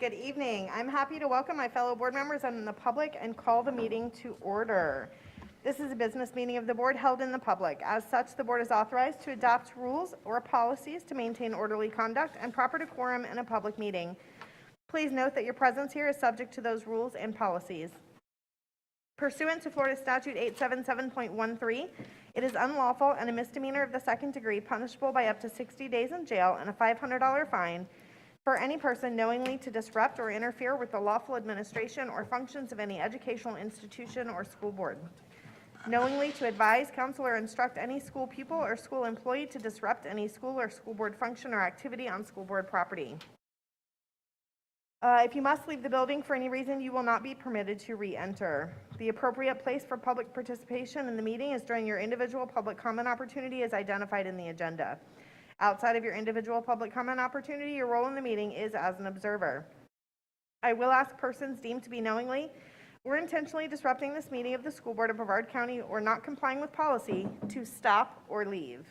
Good evening. I'm happy to welcome my fellow board members and the public and call the meeting to order. This is a business meeting of the board held in the public. As such, the board is authorized to adopt rules or policies to maintain orderly conduct and proper decorum in a public meeting. Please note that your presence here is subject to those rules and policies. Pursuant to Florida Statute 877.13, it is unlawful and a misdemeanor of the second degree, punishable by up to 60 days in jail and a $500 fine, for any person knowingly to disrupt or interfere with the lawful administration or functions of any educational institution or school board. Knowingly to advise, counsel, or instruct any school pupil or school employee to disrupt any school or school board function or activity on school board property. If you must leave the building for any reason, you will not be permitted to re-enter. The appropriate place for public participation in the meeting is during your individual public comment opportunity as identified in the agenda. Outside of your individual public comment opportunity, your role in the meeting is as an observer. I will ask persons deemed to be knowingly or intentionally disrupting this meeting of the School Board of Brevard County or not complying with policy to stop or leave.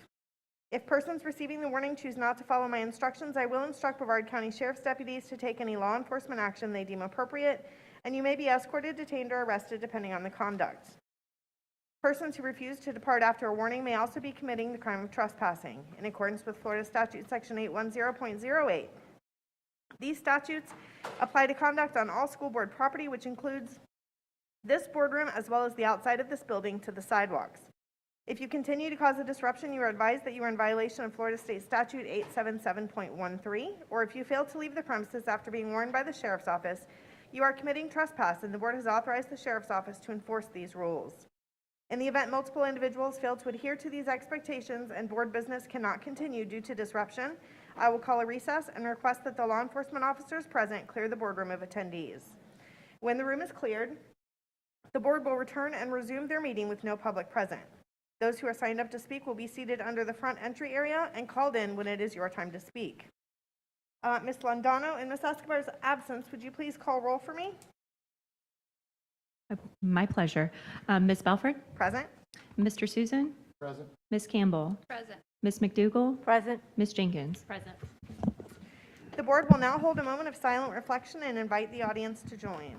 If persons receiving the warning choose not to follow my instructions, I will instruct Brevard County Sheriff's deputies to take any law enforcement action they deem appropriate, and you may be escorted, detained, or arrested depending on the conduct. Persons who refuse to depart after a warning may also be committing the crime of trespassing, in accordance with Florida Statute Section 810.08. These statutes apply to conduct on all school board property, which includes this boardroom as well as the outside of this building to the sidewalks. If you continue to cause a disruption, you are advised that you are in violation of Florida State Statute 877.13, or if you fail to leave the premises after being warned by the Sheriff's Office, you are committing trespass, and the board has authorized the Sheriff's Office to enforce these rules. In the event multiple individuals fail to adhere to these expectations and board business cannot continue due to disruption, I will call a recess and request that the law enforcement officers present clear the boardroom of attendees. When the room is cleared, the board will return and resume their meeting with no public present. Those who are signed up to speak will be seated under the front entry area and called in when it is your time to speak. Ms. Londano, in Ms. Escobar's absence, would you please call roll for me? My pleasure. Ms. Belford? Present. Mr. Susan? Present. Ms. Campbell? Present. Ms. McDougall? Present. Ms. Jenkins? Present. The board will now hold a moment of silent reflection and invite the audience to join.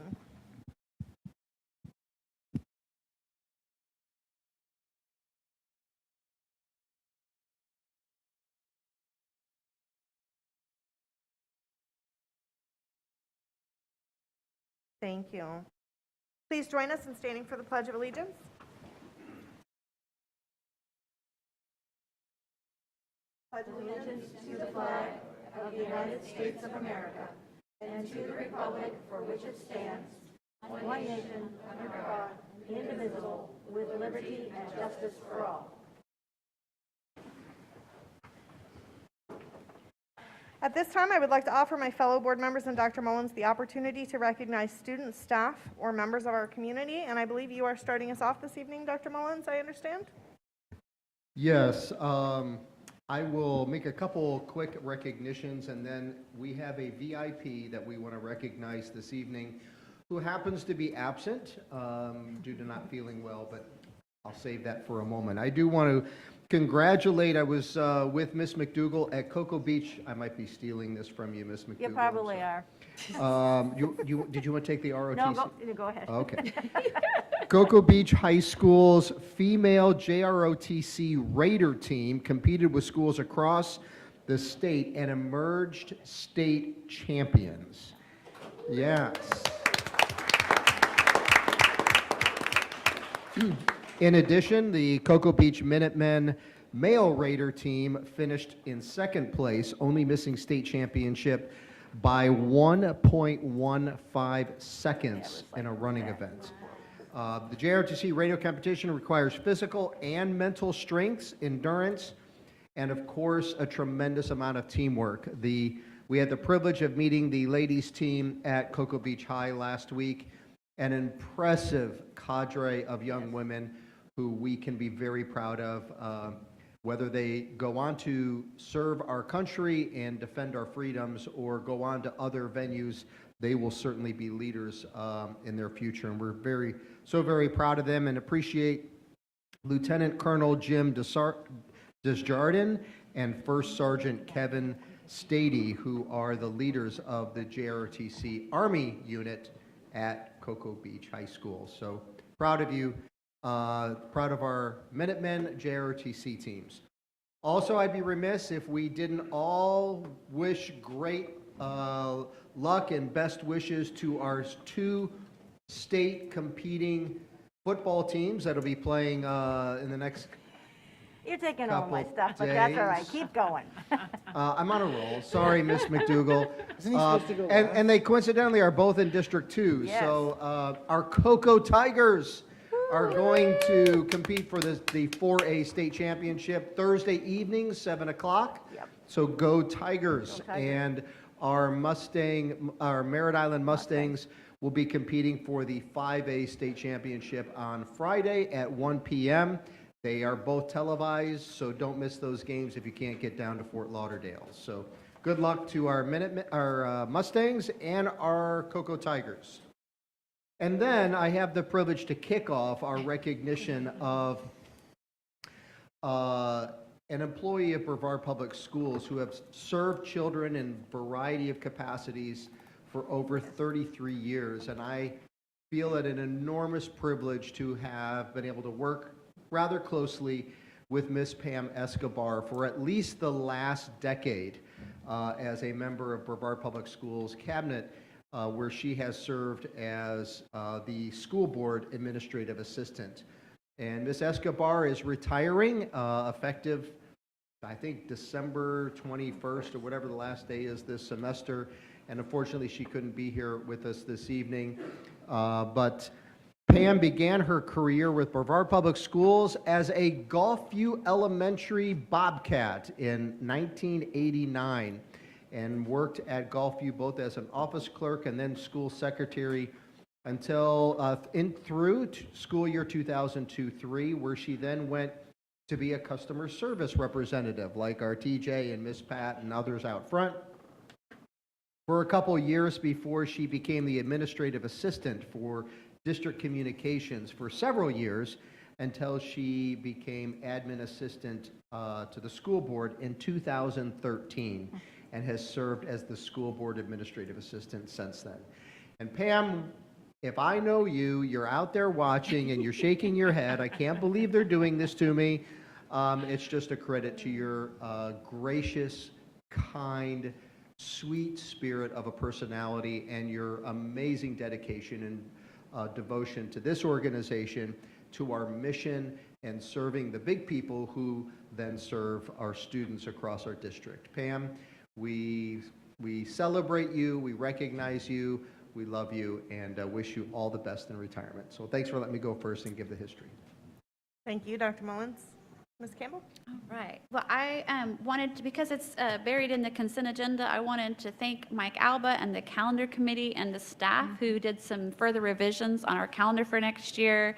Thank you. Please join us in standing for the Pledge of Allegiance. Pledge allegiance to the flag of the United States of America and to the republic for which it stands, one nation, under God, indivisible, with liberty and justice for all. At this time, I would like to offer my fellow board members and Dr. Mullins the opportunity to recognize students, staff, or members of our community, and I believe you are starting us off this evening, Dr. Mullins, I understand? Yes, I will make a couple quick recognitions, and then we have a VIP that we want to recognize this evening who happens to be absent due to not feeling well, but I'll save that for a moment. I do want to congratulate, I was with Miss McDougall at Cocoa Beach. I might be stealing this from you, Miss McDougall. You probably are. Did you want to take the ROTC? No, go ahead. Okay. Cocoa Beach High School's female JROTC Raider team competed with schools across the state and emerged state champions. Yes. In addition, the Cocoa Beach Minutemen male Raider team finished in second place, only missing state championship by 1.15 seconds in a running event. The JROTC radio competition requires physical and mental strengths, endurance, and of course, a tremendous amount of teamwork. We had the privilege of meeting the ladies team at Cocoa Beach High last week, an impressive cadre of young women who we can be very proud of, whether they go on to serve our country and defend our freedoms or go on to other venues. They will certainly be leaders in their future, and we're so very proud of them and appreciate Lieutenant Colonel Jim Desjardins and First Sergeant Kevin Stady, who are the leaders of the JROTC Army unit at Cocoa Beach High School. So proud of you, proud of our Minutemen JROTC teams. Also, I'd be remiss if we didn't all wish great luck and best wishes to our two state competing football teams that'll be playing in the next. You're taking all my Couple stuff, but that's all right. days. Keep going. I'm on a roll. Sorry, Miss McDougal. Isn't he supposed to go And they coincidentally are both in District 2. Yes. So our Cocoa Tigers are going to compete for the 4A state championship Thursday evening, 7 o'clock. Yep. So go Tigers. Go Tigers. And our Merritt Island Mustangs will be competing for the 5A state championship on Friday at 1 p.m. They are both televised, so don't miss those games if you can't get down to Fort Lauderdale. So good luck to our Mustangs and our Cocoa Tigers. And then I have the privilege to kick off our recognition of an employee of Brevard Public Schools who have served children in a variety of capacities for over 33 years. And I feel it an enormous privilege to have been able to work rather closely with Miss Pam Escobar for at least the last decade as a member of Brevard Public Schools cabinet, where she has served as the school board administrative assistant. And Miss Escobar is retiring effective, I think, December 21st or whatever the last day is this semester. And unfortunately, she couldn't be here with us this evening. But Pam began her career with Brevard Public Schools as a Gulfview Elementary Bobcat in 1989 and worked at Gulfview both as an office clerk and then school secretary until through school year 2002-03, where she then went to be a customer service representative like our TJ and Miss Pat and others out front for a couple years before she became the administrative assistant for district communications for several years until she became admin assistant to the school board in 2013 and has served as the school board administrative assistant since then. And Pam, if I know you, you're out there watching and you're shaking your head. I can't believe they're doing this to me. It's just a credit to your gracious, kind, sweet spirit of a personality and your amazing dedication and devotion to this organization, to our mission, and serving the big people who then serve our students across our district. Pam, we celebrate you, we recognize you, we love you, and wish you all the best in retirement. So thanks for letting me go first and give the history. Thank you, Dr. Mullins. Ms. Campbell? All right. Well, I wanted to, because it's buried in the consent agenda, I wanted to thank Mike Alba and the calendar committee and the staff who did some further revisions on our calendar for next year.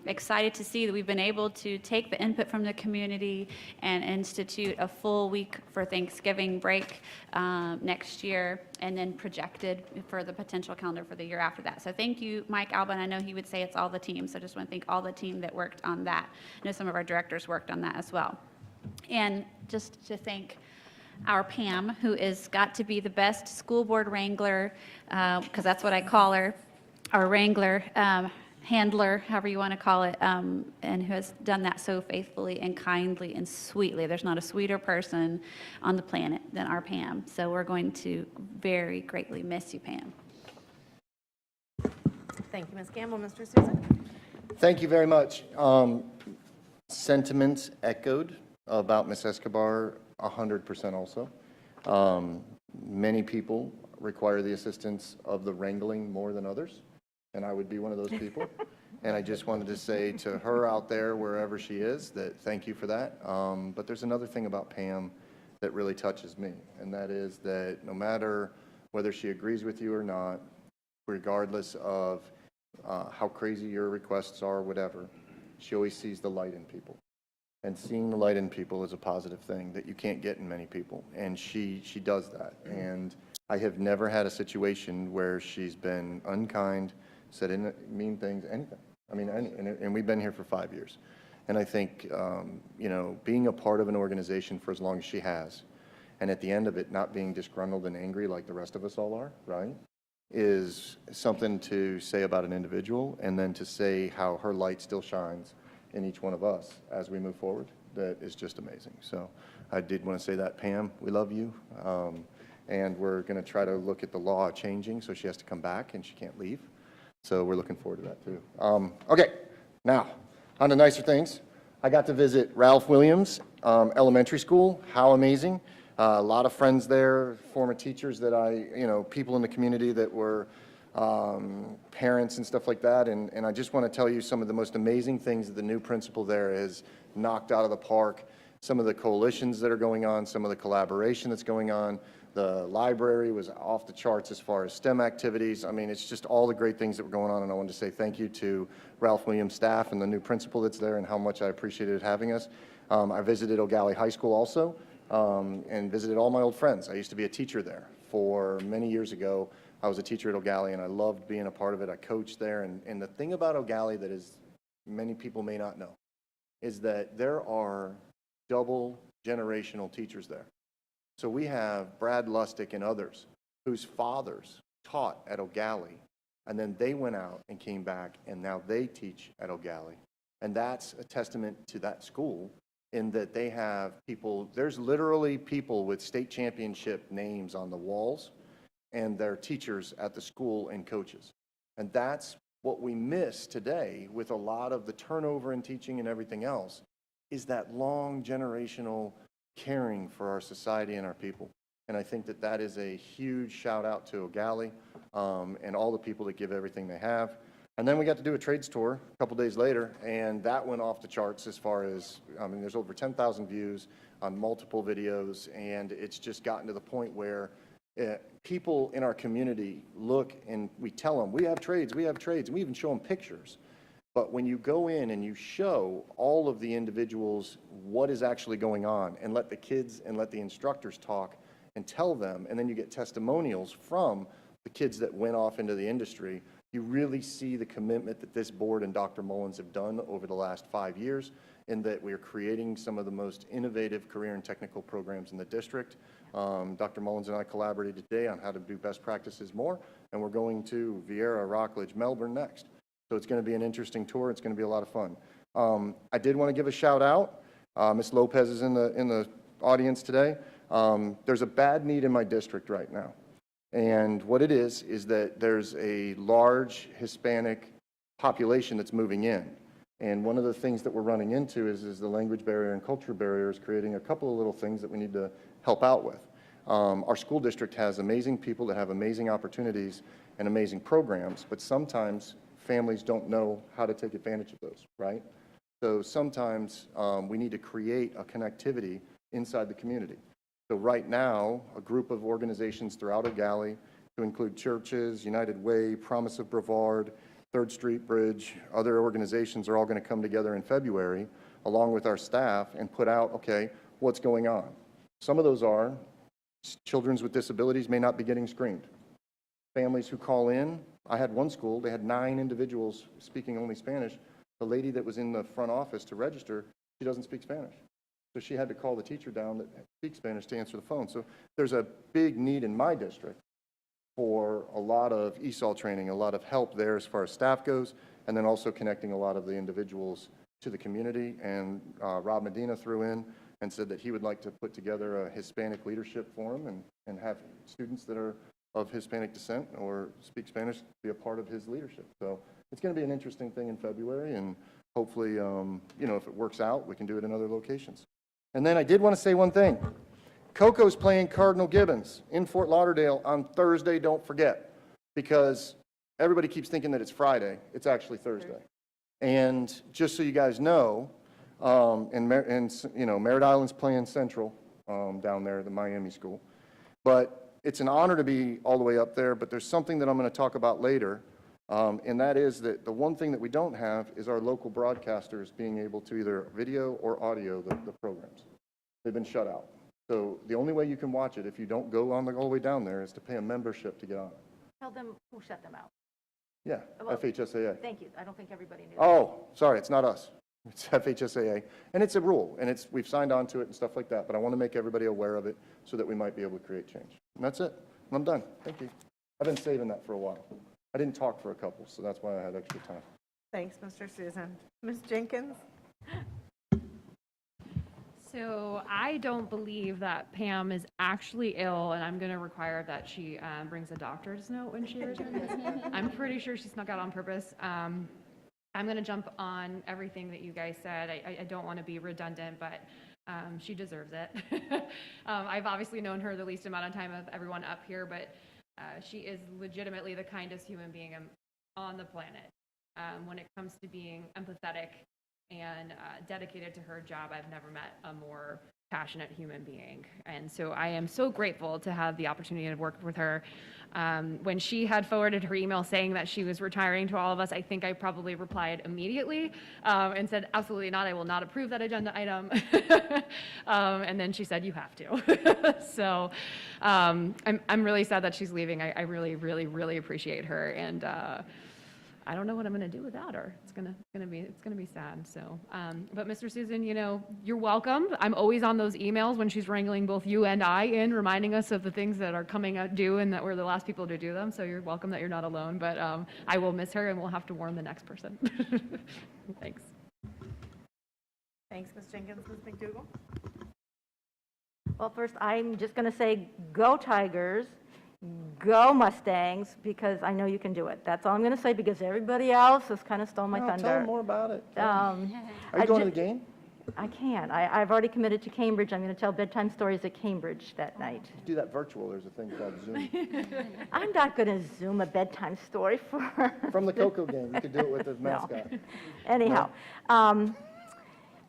Excited to see that we've been able to take the input from the community and institute a full week for Thanksgiving break next year, and then projected for the potential calendar for the year after that. So thank you, Mike Alba. And I know he would say it's all the team, so I just want to thank all the team that worked on that. I know some of our directors worked on that as well. And just to thank our Pam, who is got to be the best school board wrangler, because that's what I call her, our wrangler, handler, however you want to call it, and who has done that so faithfully and kindly and sweetly. There's not a sweeter person on the planet than our Pam. So we're going to very greatly miss you, Pam. Thank you, Ms. Campbell. Mr. Susan? Thank you very much. Sentiments echoed about Ms. Escobar 100% also. Many people require the assistance of the wrangling more than others, and I would be one of those people. And I just wanted to say to her out there, wherever she is, that thank you for that. But there's another thing about Pam that really touches me, and that is that no matter whether she agrees with you or not, regardless of how crazy your requests are, whatever, she always sees the light in people. And seeing the light in people is a positive thing that you can't get in many people. And she does that. And I have never had a situation where she's been unkind, said mean things, anything. I mean, and we've been here for 5 years. And I think, you know, being a part of an organization for as long as she has, and at the end of it, not being disgruntled and angry like the rest of us all are, right? Is something to say about an individual, and then to say how her light still shines in each one of us as we move forward. That is just amazing. So I did want to say that, Pam, we love you. And we're going to try to look at the law changing, so she has to come back and she can't leave. So we're looking forward to that too. Okay, now on to nicer things. I got to visit Ralph Williams Elementary School. How amazing. A lot of friends there, former teachers that people in the community that were parents and stuff like that. And I just want to tell you some of the most amazing things that the new principal there has knocked out of the park. Some of the coalitions that are going on, some of the collaboration that's going on. The library was off the charts as far as STEM activities. I mean, it's just all the great things that were going on, and I wanted to say thank you to Ralph Williams' staff and the new principal that's there, and how much I appreciated having us. I visited O'Galley High School also, and visited all my old friends. I used to be a teacher there for many years ago. I was a teacher at O'Galley, and I loved being a part of it. I coached there, and the thing about O'Galley that is many people may not know is that there are double generational teachers there. So we have Brad Lustig and others whose fathers taught at O'Galley, and then they went out and came back, and now they teach at O'Galley. And that's a testament to that school, in that they have people, there's literally people with state championship names on the walls, and they're teachers at the school and coaches. And that's what we miss today with a lot of the turnover in teaching and everything else, is that long generational caring for our society and our people. And I think that that is a huge shout out to O'Galley and all the people that give everything they have. And then we got to do a trades tour a couple days later, and that went off the charts as far as, I mean, there's over 10,000 views on multiple videos, and it's just gotten to the point where people in our community look and we tell them, we have trades, and we even show them pictures. But when you go in and you show all of the individuals what is actually going on, and let the kids and let the instructors talk and tell them, and then you get testimonials from the kids that went off into the industry, you really see the commitment that this board and Dr. Mullins have done over the last 5 years, in that we are creating some of the most innovative career and technical programs in the district. Dr. Mullins and I collaborated today on how to do best practices more, and we're going to Vieira, Rockledge, Melbourne next. So it's going to be an interesting tour. It's going to be a lot of fun. I did want to give a shout out. Ms. Lopez is in the audience today. There's a bad need in my district right now. And what it is that there's a large Hispanic population that's moving in. And one of the things that we're running into is the language barrier and culture barriers, creating a couple of little things that we need to help out with. Our school district has amazing people that have amazing opportunities and amazing programs, but sometimes families don't know how to take advantage of those, right? So sometimes we need to create a connectivity inside the community. So right now, a group of organizations throughout O'Galley, to include churches, United Way, Promise of Brevard, 3rd Street Bridge, other organizations are all going to come together in February, along with our staff, and put out, okay, what's going on? Some of those are children with disabilities may not be getting screened. Families who call in, I had one school, they had 9 individuals speaking only Spanish. The lady that was in the front office to register, she doesn't speak Spanish. So she had to call the teacher down that speaks Spanish to answer the phone. So there's a big need in my district for a lot of ESOL training, a lot of help there as far as staff goes, and then also connecting a lot of the individuals to the community. And Rob Medina threw in and said that he would like to put together a Hispanic leadership forum and have students that are of Hispanic descent or speak Spanish be a part of his leadership. So it's going to be an interesting thing in February, and hopefully, if it works out, we can do it in other locations. And then I did want to say one thing. Coco's playing Cardinal Gibbons in Fort Lauderdale on Thursday, don't forget, because everybody keeps thinking that it's Friday. It's actually Thursday. And just so you guys know, Merritt Island's playing Central down there at the Miami school. But it's an honor to be all the way up there, but there's something that I'm going to talk about later, and that is that the one thing that we don't have is our local broadcasters being able to either video or audio the programs. They've been shut out. So the only way you can watch it if you don't go all the way down there is to pay a membership to get on it. Tell them who shut them out. Yeah, Well, FHSAA. Thank you. I don't think everybody knew. Oh, sorry, it's not us. It's FHSAA, and it's a rule, and we've signed on to it and stuff like that, but I want to make everybody aware of it so that we might be able to create change. And that's it. I'm done. Thank you. I've been saving that for a while. I didn't talk for a couple, so that's why I had extra time. Thanks, Mr. Susan. Ms. Jenkins? So I don't believe that Pam is actually ill, and I'm going to require that she brings a doctor's note when she returns. I'm pretty sure she snuck out on purpose. I'm going to jump on everything that you guys said. I don't want to be redundant, but she deserves it. I've obviously known her the least amount of time of everyone up here, but she is legitimately the kindest human being on the planet. When it comes to being empathetic and dedicated to her job, I've never met a more passionate human being. And so I am so grateful to have the opportunity to work with her. When she had forwarded her email saying that she was retiring to all of us, I think I probably replied immediately and said, absolutely not, I will not approve that agenda item. And then she said, you have to. So I'm really sad that she's leaving. I really, really, really appreciate her. And I don't know what I'm going to do without her. It's gonna be sad. So, but Mr. Susan, you know, you're welcome. I'm always on those emails when she's wrangling both you and I in, reminding us of the things that are coming out due and that we're the last people to do them. So you're welcome that you're not alone. But I will miss her, and we'll have to warn the next person. Thanks. Thanks, Ms. Jenkins. Ms. McDougall? Well, first, I'm just going to say, go Tigers, go Mustangs, because I know you can do it. That's all I'm going to say, because everybody else has kind of stole my thunder. Tell them more about it. Are Are you going to the game? I can. I've already committed to Cambridge. I'm going to tell bedtime stories at Cambridge that night. Do that virtual. There's a thing called Zoom. I'm not going to Zoom a bedtime story for... From the Cocoa game. You could do it with the No. mascot. Anyhow,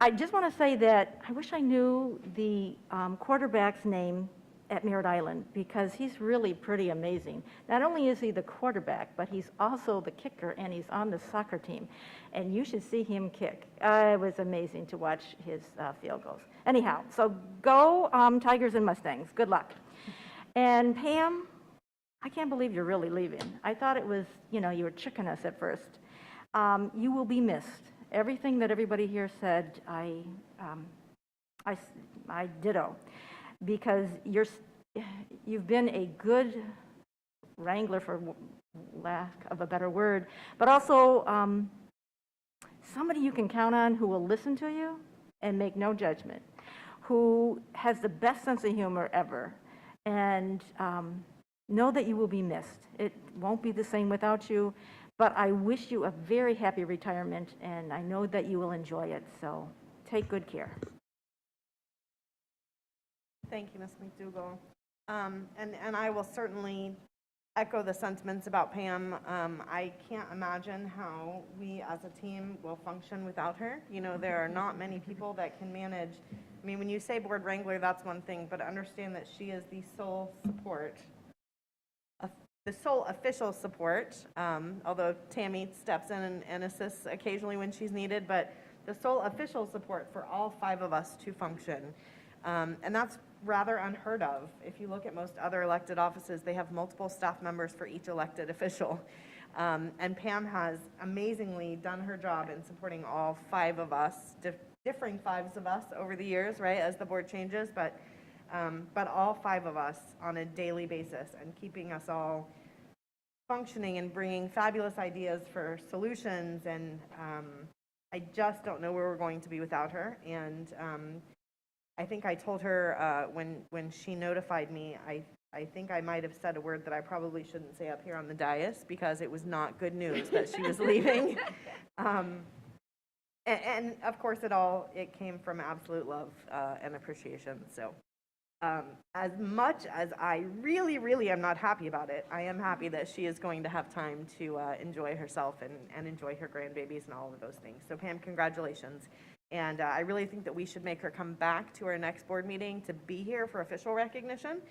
I just want to say that I wish I knew the quarterback's name at Merritt Island, because he's really pretty amazing. Not only is he the quarterback, but he's also the kicker, and he's on the soccer team. And you should see him kick. It was amazing to watch his field goals. Anyhow, so go Tigers and Mustangs. Good luck. And Pam, I can't believe you're really leaving. I thought it was, you know, you were tricking us at first. You will be missed. Everything that everybody here said, I ditto. Because you've been a good wrangler, for lack of a better word, but also somebody you can count on who will listen to you and make no judgment, who has the best sense of humor ever, and know that you will be missed. It won't be the same without you, but I wish you a very happy retirement, and I know that you will enjoy it, so take good care. Thank you, Ms. McDougall. And I will certainly echo the sentiments about Pam. I can't imagine how we as a team will function without her. You know, there are not many people that can manage. I mean, when you say board wrangler, that's one thing, but understand that she is the sole support, the sole official support, although Tammy steps in and assists occasionally when she's needed, but the sole official support for all 5 of us to function. And that's rather unheard of. If you look at most other elected offices, they have multiple staff members for each elected official. And Pam has amazingly done her job in supporting all 5 of us, differing 5s of us over the years, right, as the board changes, but all 5 of us on a daily basis, and keeping us all functioning and bringing fabulous ideas for solutions. And I just don't know where we're going to be without her. And I think I told her when she notified me, I think I might have said a word that I probably shouldn't say up here on the dais, because it was not good news that she was leaving. And of course it came from absolute love and appreciation. So as much as I really, really am not happy about it, I am happy that she is going to have time to enjoy herself and enjoy her grandbabies and all of those things. So Pam, congratulations. And I really think that we should make her come back to our next board meeting to be here for official recognition.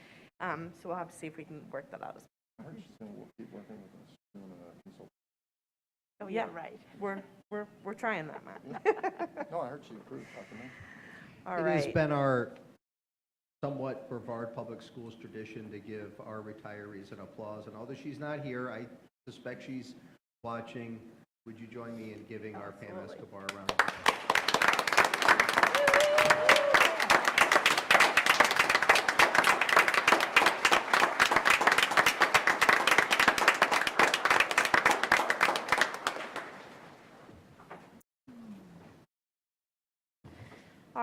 So we'll have to see if we can work that out. I heard she's going to keep working with us. Doing a consult. Oh yeah, right. We're trying that, Matt. No, I heard she approved. How come not? All It right. has been our somewhat Brevard Public Schools tradition to give our retirees an applause. And although she's not here, I suspect she's watching. Would you join me in giving our Pam Escobar a round of applause?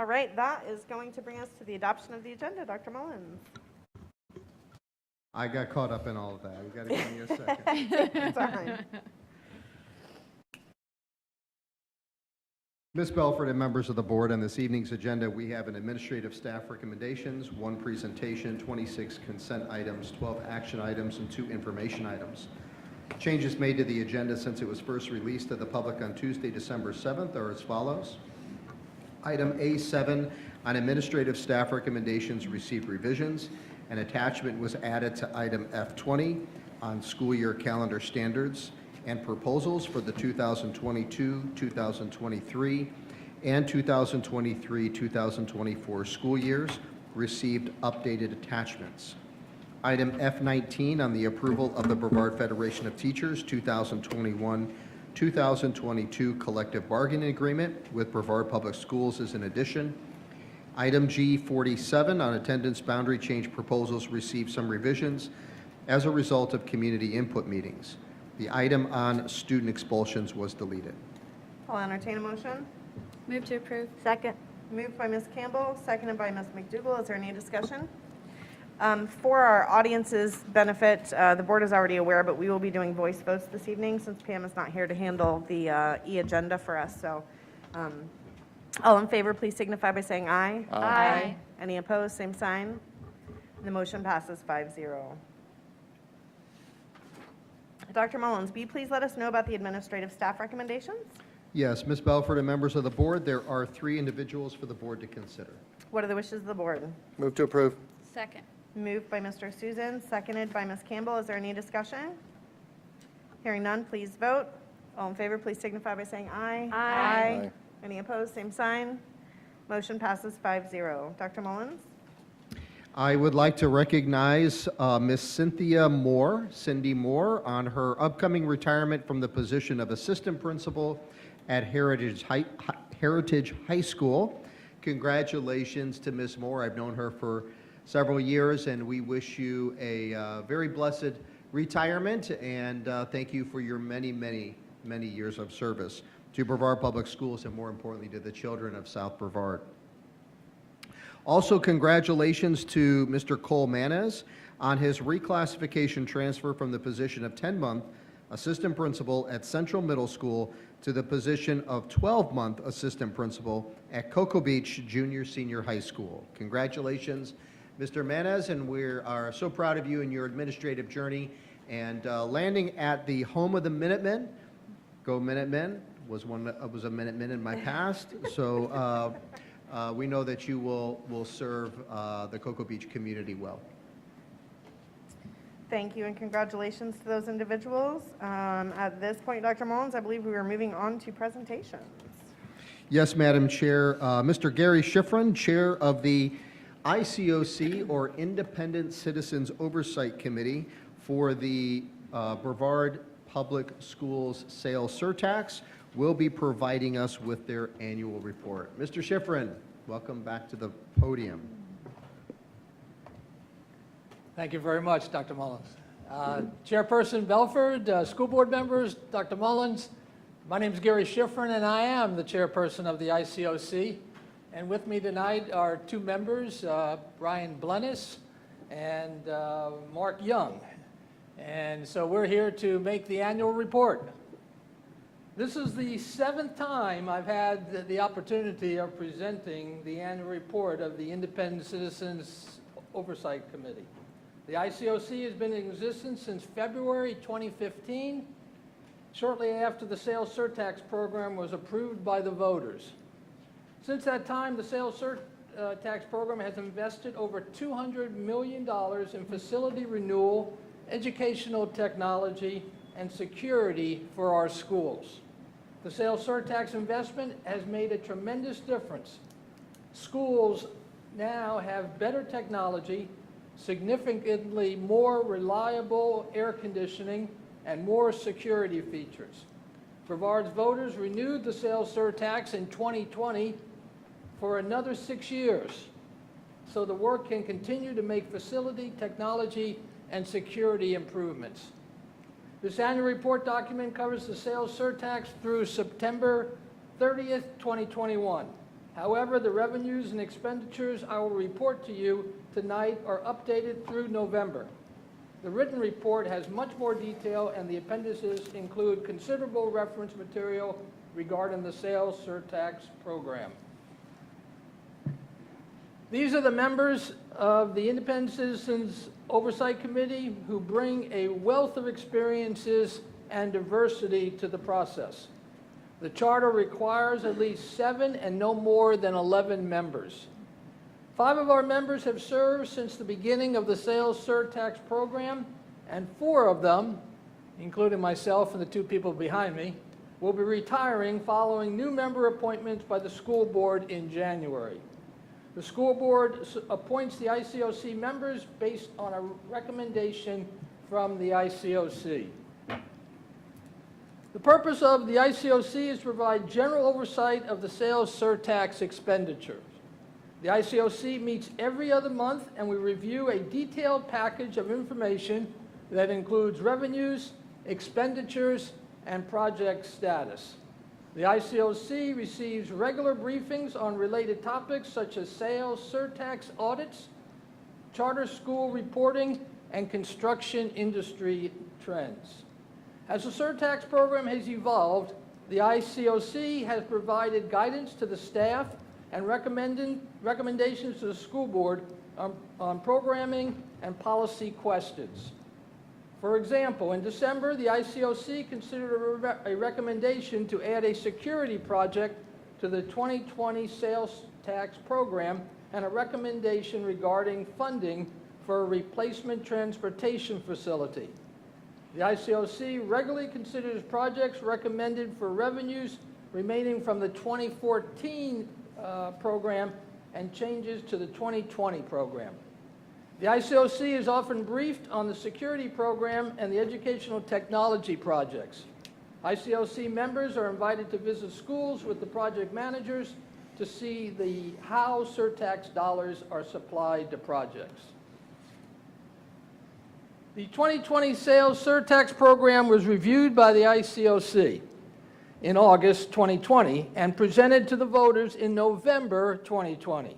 All right, that is going to bring us to the adoption of the agenda. Dr. Mullins. I got caught up in all of that. You got to give me a second. Take your time. Ms. Belford and members of the board, on this evening's agenda, we have an administrative staff recommendations, 1 presentation, 26 consent items, 12 action items, and 2 information items. Changes made to the agenda since it was first released to the public on Tuesday, December 7th are as follows. Item A7 on administrative staff recommendations received revisions. An attachment was added to item F20 on school year calendar standards and proposals for the 2022, 2023, and 2023-2024 school years received updated attachments. Item F19 on the approval of the Brevard Federation of Teachers 2021-2022 collective bargaining agreement with Brevard Public Schools is an addition. Item G47 on attendance boundary change proposals received some revisions as a result of community input meetings. The item on student expulsions was deleted. I'll entertain a motion. Move to approve. Second. Moved by Ms. Campbell, seconded by Ms. McDougall. Is there any discussion? For our audience's benefit, the board is already aware, but we will be doing voice votes this evening since Pam is not here to handle the e-agenda for us. So all in favor, please signify by saying aye. Aye. Any opposed, same sign. The motion passes 5-0. Dr. Mullins, will you please let us know about the administrative staff recommendations? Yes, Ms. Belford and members of the board, there are 3 individuals for the board to consider. What are the wishes of the board? Move to approve. Second. Moved by Mr. Susan, seconded by Ms. Campbell. Is there any discussion? Hearing none, please vote. All in favor, please signify by saying aye. Aye. Any opposed, same sign. Motion passes 5-0. Dr. Mullins? I would like to recognize Miss Cynthia Moore, Cindy Moore, on her upcoming retirement from the position of Assistant Principal at Heritage High School. Congratulations to Ms. Moore. I've known her for several years, and we wish you a very blessed retirement, and thank you for your many, many, many years of service to Brevard Public Schools and, more importantly, to the children of South Brevard. Also, congratulations to Mr. Cole Manez on his reclassification transfer from the position of 10-month assistant principal at Central Middle School to the position of 12-month assistant principal at Cocoa Beach Junior-Senior High School. Congratulations, Mr. Manez, and we are so proud of you in your administrative journey. And landing at the home of the Minutemen, go Minutemen, was a Minuteman in my past. So we know that you will serve the Cocoa Beach community well. Thank you, and congratulations to those individuals. At this point, Dr. Mullins, I believe we are moving on to presentations. Yes, Madam Chair. Mr. Gary Schifrin, Chair of the ICOC, or Independent Citizens Oversight Committee, for the Brevard Public Schools sales surtax, will be providing us with their annual report. Mr. Schifrin, welcome back to the podium. Thank you very much, Dr. Mullins. Chairperson Belford, school board members, Dr. Mullins, my name is Gary Schifrin, and I am the chairperson of the ICOC. And with me tonight are 2 members, Brian Blennis and Mark Young. And so we're here to make the annual report. This is the 7th time I've had the opportunity of presenting the annual report of the Independent Citizens Oversight Committee. The ICOC has been in existence since February 2015, shortly after the sales surtax program was approved by the voters. Since that time, the sales surtax program has invested over $200 million in facility renewal, educational technology, and security for our schools. The sales surtax investment has made a tremendous difference. Schools now have better technology, significantly more reliable air conditioning, and more security features. Brevard's voters renewed the sales surtax in 2020 for another 6 years, so the work can continue to make facility, technology, and security improvements. This annual report document covers the sales surtax through September 30th, 2021. However, the revenues and expenditures I will report to you tonight are updated through November. The written report has much more detail, and the appendices include considerable reference material regarding the sales surtax program. These are the members of the Independent Citizens Oversight Committee who bring a wealth of experiences and diversity to the process. The charter requires at least 7 and no more than 11 members. 5 of our members have served since the beginning of the sales surtax program, and 4 of them, including myself and the 2 people behind me, will be retiring following new member appointments by the school board in January. The school board appoints the ICOC members based on a recommendation from the ICOC. The purpose of the ICOC is to provide general oversight of the sales surtax expenditures. The ICOC meets every other month, and we review a detailed package of information that includes revenues, expenditures, and project status. The ICOC receives regular briefings on related topics such as sales surtax audits, charter school reporting, and construction industry trends. As the surtax program has evolved, the ICOC has provided guidance to the staff and recommendations to the school board on programming and policy questions. For example, in December, the ICOC considered a recommendation to add a security project to the 2020 sales tax program and a recommendation regarding funding for a replacement transportation facility. The ICOC regularly considers projects recommended for revenues remaining from the 2014 program and changes to the 2020 program. The ICOC is often briefed on the security program and the educational technology projects. ICOC members are invited to visit schools with the project managers to see how surtax dollars are supplied to projects. The 2020 sales surtax program was reviewed by the ICOC in August 2020 and presented to the voters in November 2020.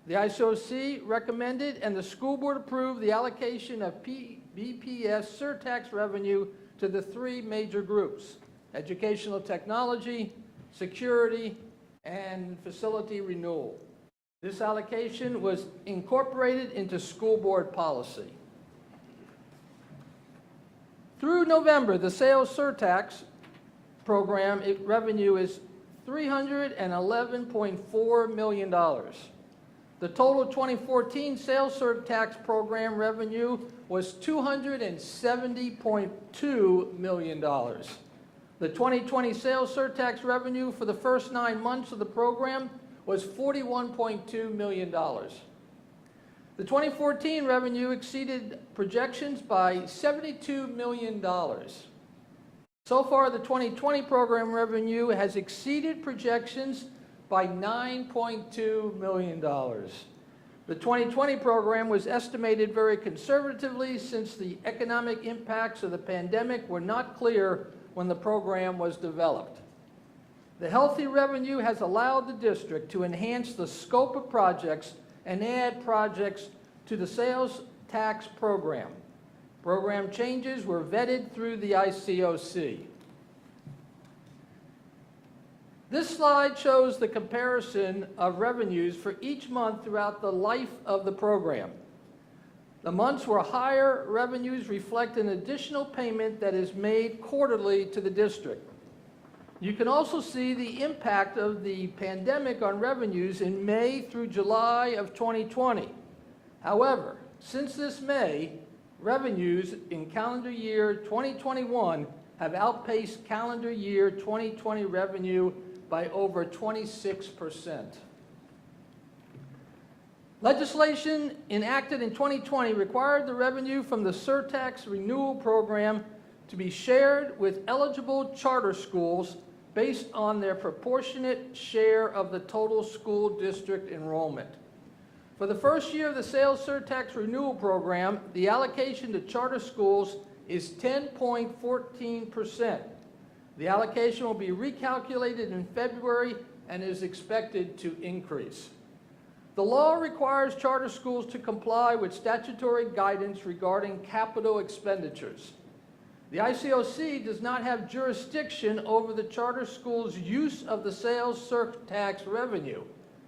The ICOC recommended and the school board approved the allocation of BPS surtax revenue to the 3 major groups: educational technology, security, and facility renewal. This allocation was incorporated into school board policy. Through November, the sales surtax program revenue is $311.4 million. The total 2014 sales surtax program revenue was $270.2 million. The 2020 sales surtax revenue for the first 9 months of the program was $41.2 million. The 2014 revenue exceeded projections by $72 million. So far, the 2020 program revenue has exceeded projections by $9.2 million. The 2020 program was estimated very conservatively since the economic impacts of the pandemic were not clear when the program was developed. The healthy revenue has allowed the district to enhance the scope of projects and add projects to the sales tax program. Program changes were vetted through the ICOC. This slide shows the comparison of revenues for each month throughout the life of the program. The months where higher revenues reflect an additional payment that is made quarterly to the district. You can also see the impact of the pandemic on revenues in May through July of 2020. However, since this May, revenues in calendar year 2021 have outpaced calendar year 2020 revenue by over 26%. Legislation enacted in 2020 required the revenue from the surtax renewal program to be shared with eligible charter schools based on their proportionate share of the total school district enrollment. For the first year of the sales surtax renewal program, the allocation to charter schools is 10.14%. The allocation will be recalculated in February and is expected to increase. The law requires charter schools to comply with statutory guidance regarding capital expenditures. The ICOC does not have jurisdiction over the charter school's use of the sales surtax revenue.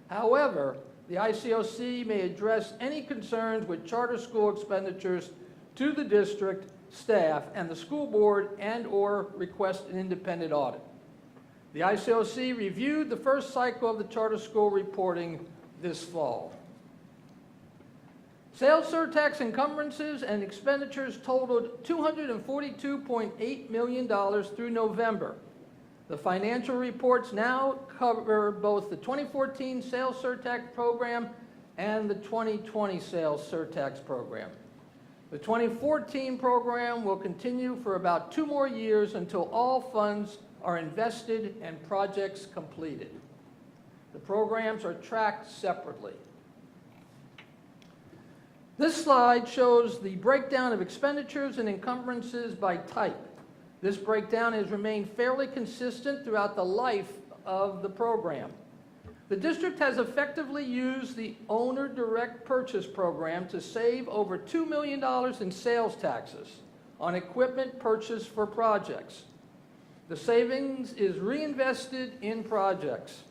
However, the ICOC may address any concerns with charter school expenditures to the district staff and the school board and/or request an independent audit. The ICOC reviewed the first cycle of the charter school reporting this fall. Sales surtax encumbrances and expenditures totaled $242.8 million through November. The financial reports now cover both the 2014 sales surtax program and the 2020 sales surtax program. The 2014 program will continue for about 2 more years until all funds are invested and projects completed. The programs are tracked separately. This slide shows the breakdown of expenditures and encumbrances by type. This breakdown has remained fairly consistent throughout the life of the program. The district has effectively used the owner direct purchase program to save over $2 million in sales taxes on equipment purchased for projects. The savings is reinvested in projects.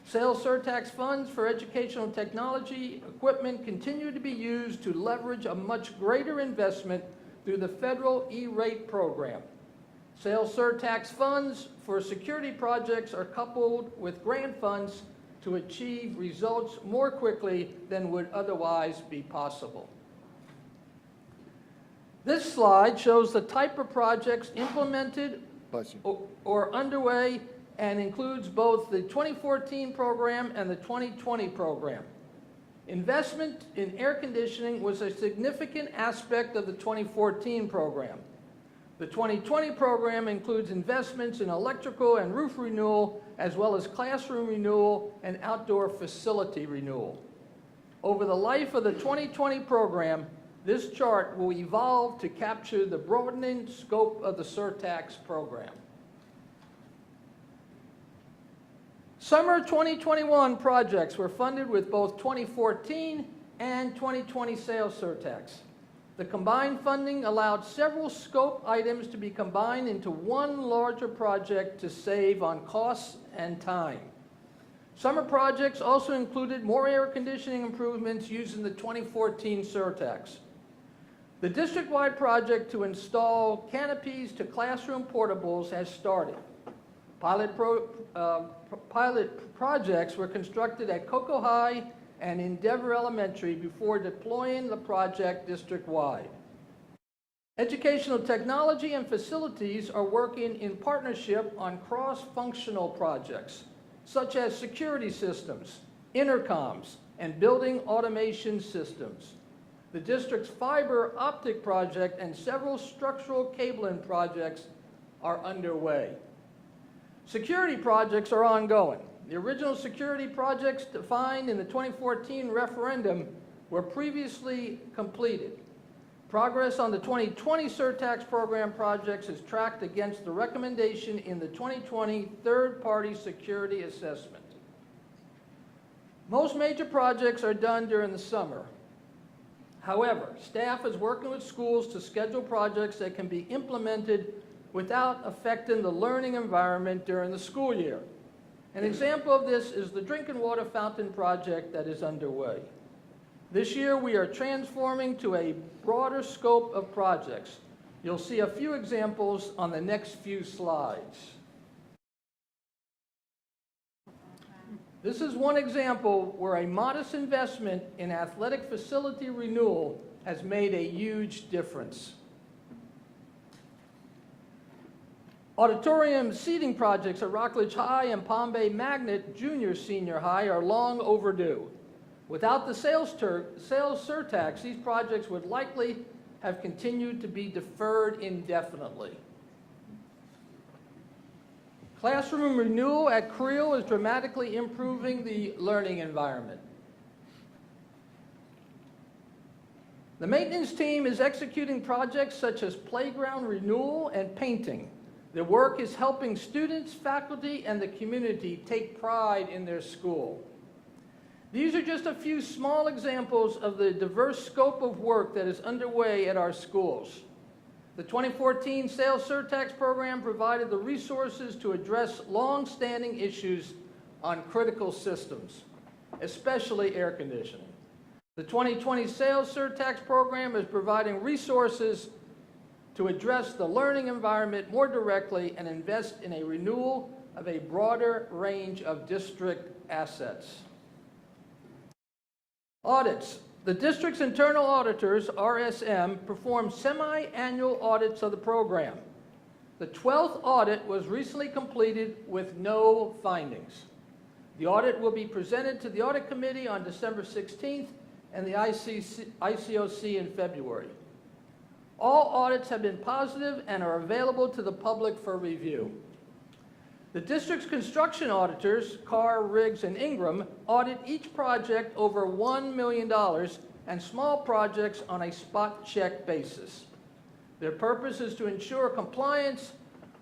Sales surtax funds for educational technology equipment continue to be used to leverage a much greater investment through the federal E-rate program. Sales surtax funds for security projects are coupled with grant funds to achieve results more quickly than would otherwise be possible. This slide shows the type of projects implemented or underway and includes both the 2014 program and the 2020 program. Investment in air conditioning was a significant aspect of the 2014 program. The 2020 program includes investments in electrical and roof renewal, as well as classroom renewal and outdoor facility renewal. Over the life of the 2020 program, this chart will evolve to capture the broadening scope of the surtax program. Summer 2021 projects were funded with both 2014 and 2020 sales surtax. The combined funding allowed several scope items to be combined into one larger project to save on costs and time. Summer projects also included more air conditioning improvements using the 2014 surtax. The district-wide project to install canopies to classroom portables has started. Pilot projects were constructed at Cocoa High and Endeavor Elementary before deploying the project district-wide. Educational technology and facilities are working in partnership on cross-functional projects, such as security systems, intercoms, and building automation systems. The district's fiber optic project and several structural cabling projects are underway. Security projects are ongoing. The original security projects defined in the 2014 referendum were previously completed. Progress on the 2020 surtax program projects is tracked against the recommendation in the 2020 third-party security assessment. Most major projects are done during the summer. However, staff is working with schools to schedule projects that can be implemented without affecting the learning environment during the school year. An example of this is the drinking water fountain project that is underway. This year, we are transforming to a broader scope of projects. You'll see a few examples on the next few slides. This is one example where a modest investment in athletic facility renewal has made a huge difference. Auditorium seating projects at Rockledge High and Palm Bay Magnet Junior Senior High are long overdue. Without the sales surtax, these projects would likely have continued to be deferred indefinitely. Classroom renewal at Creel is dramatically improving the learning environment. The maintenance team is executing projects such as playground renewal and painting. Their work is helping students, faculty, and the community take pride in their school. These are just a few small examples of the diverse scope of work that is underway at our schools. The 2014 Sales Surtax program provided the resources to address long-standing issues on critical systems, especially air conditioning. The 2020 Sales Surtax program is providing resources to address the learning environment more directly and invest in a renewal of a broader range of district assets. Audits. The district's internal auditors, RSM, perform semi-annual audits of the program. The 12th audit was recently completed with no findings. The audit will be presented to the Audit Committee on December 16th and the ICOC in February. All audits have been positive and are available to the public for review. The district's construction auditors, Carr, Riggs, and Ingram, audit each project over $1 million and small projects on a spot check basis. Their purpose is to ensure compliance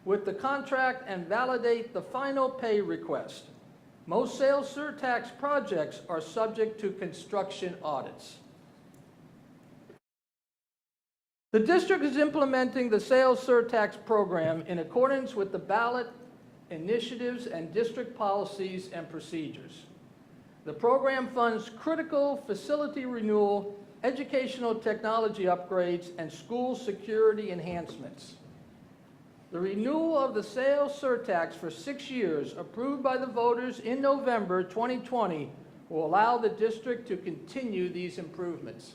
with the contract and validate the final pay request. Most sales surtax projects are subject to construction audits. The district is implementing the sales surtax program in accordance with the ballot initiatives and district policies and procedures. The program funds critical facility renewal, educational technology upgrades, and school security enhancements. The renewal of the sales surtax for 6 years, approved by the voters in November 2020, will allow the district to continue these improvements.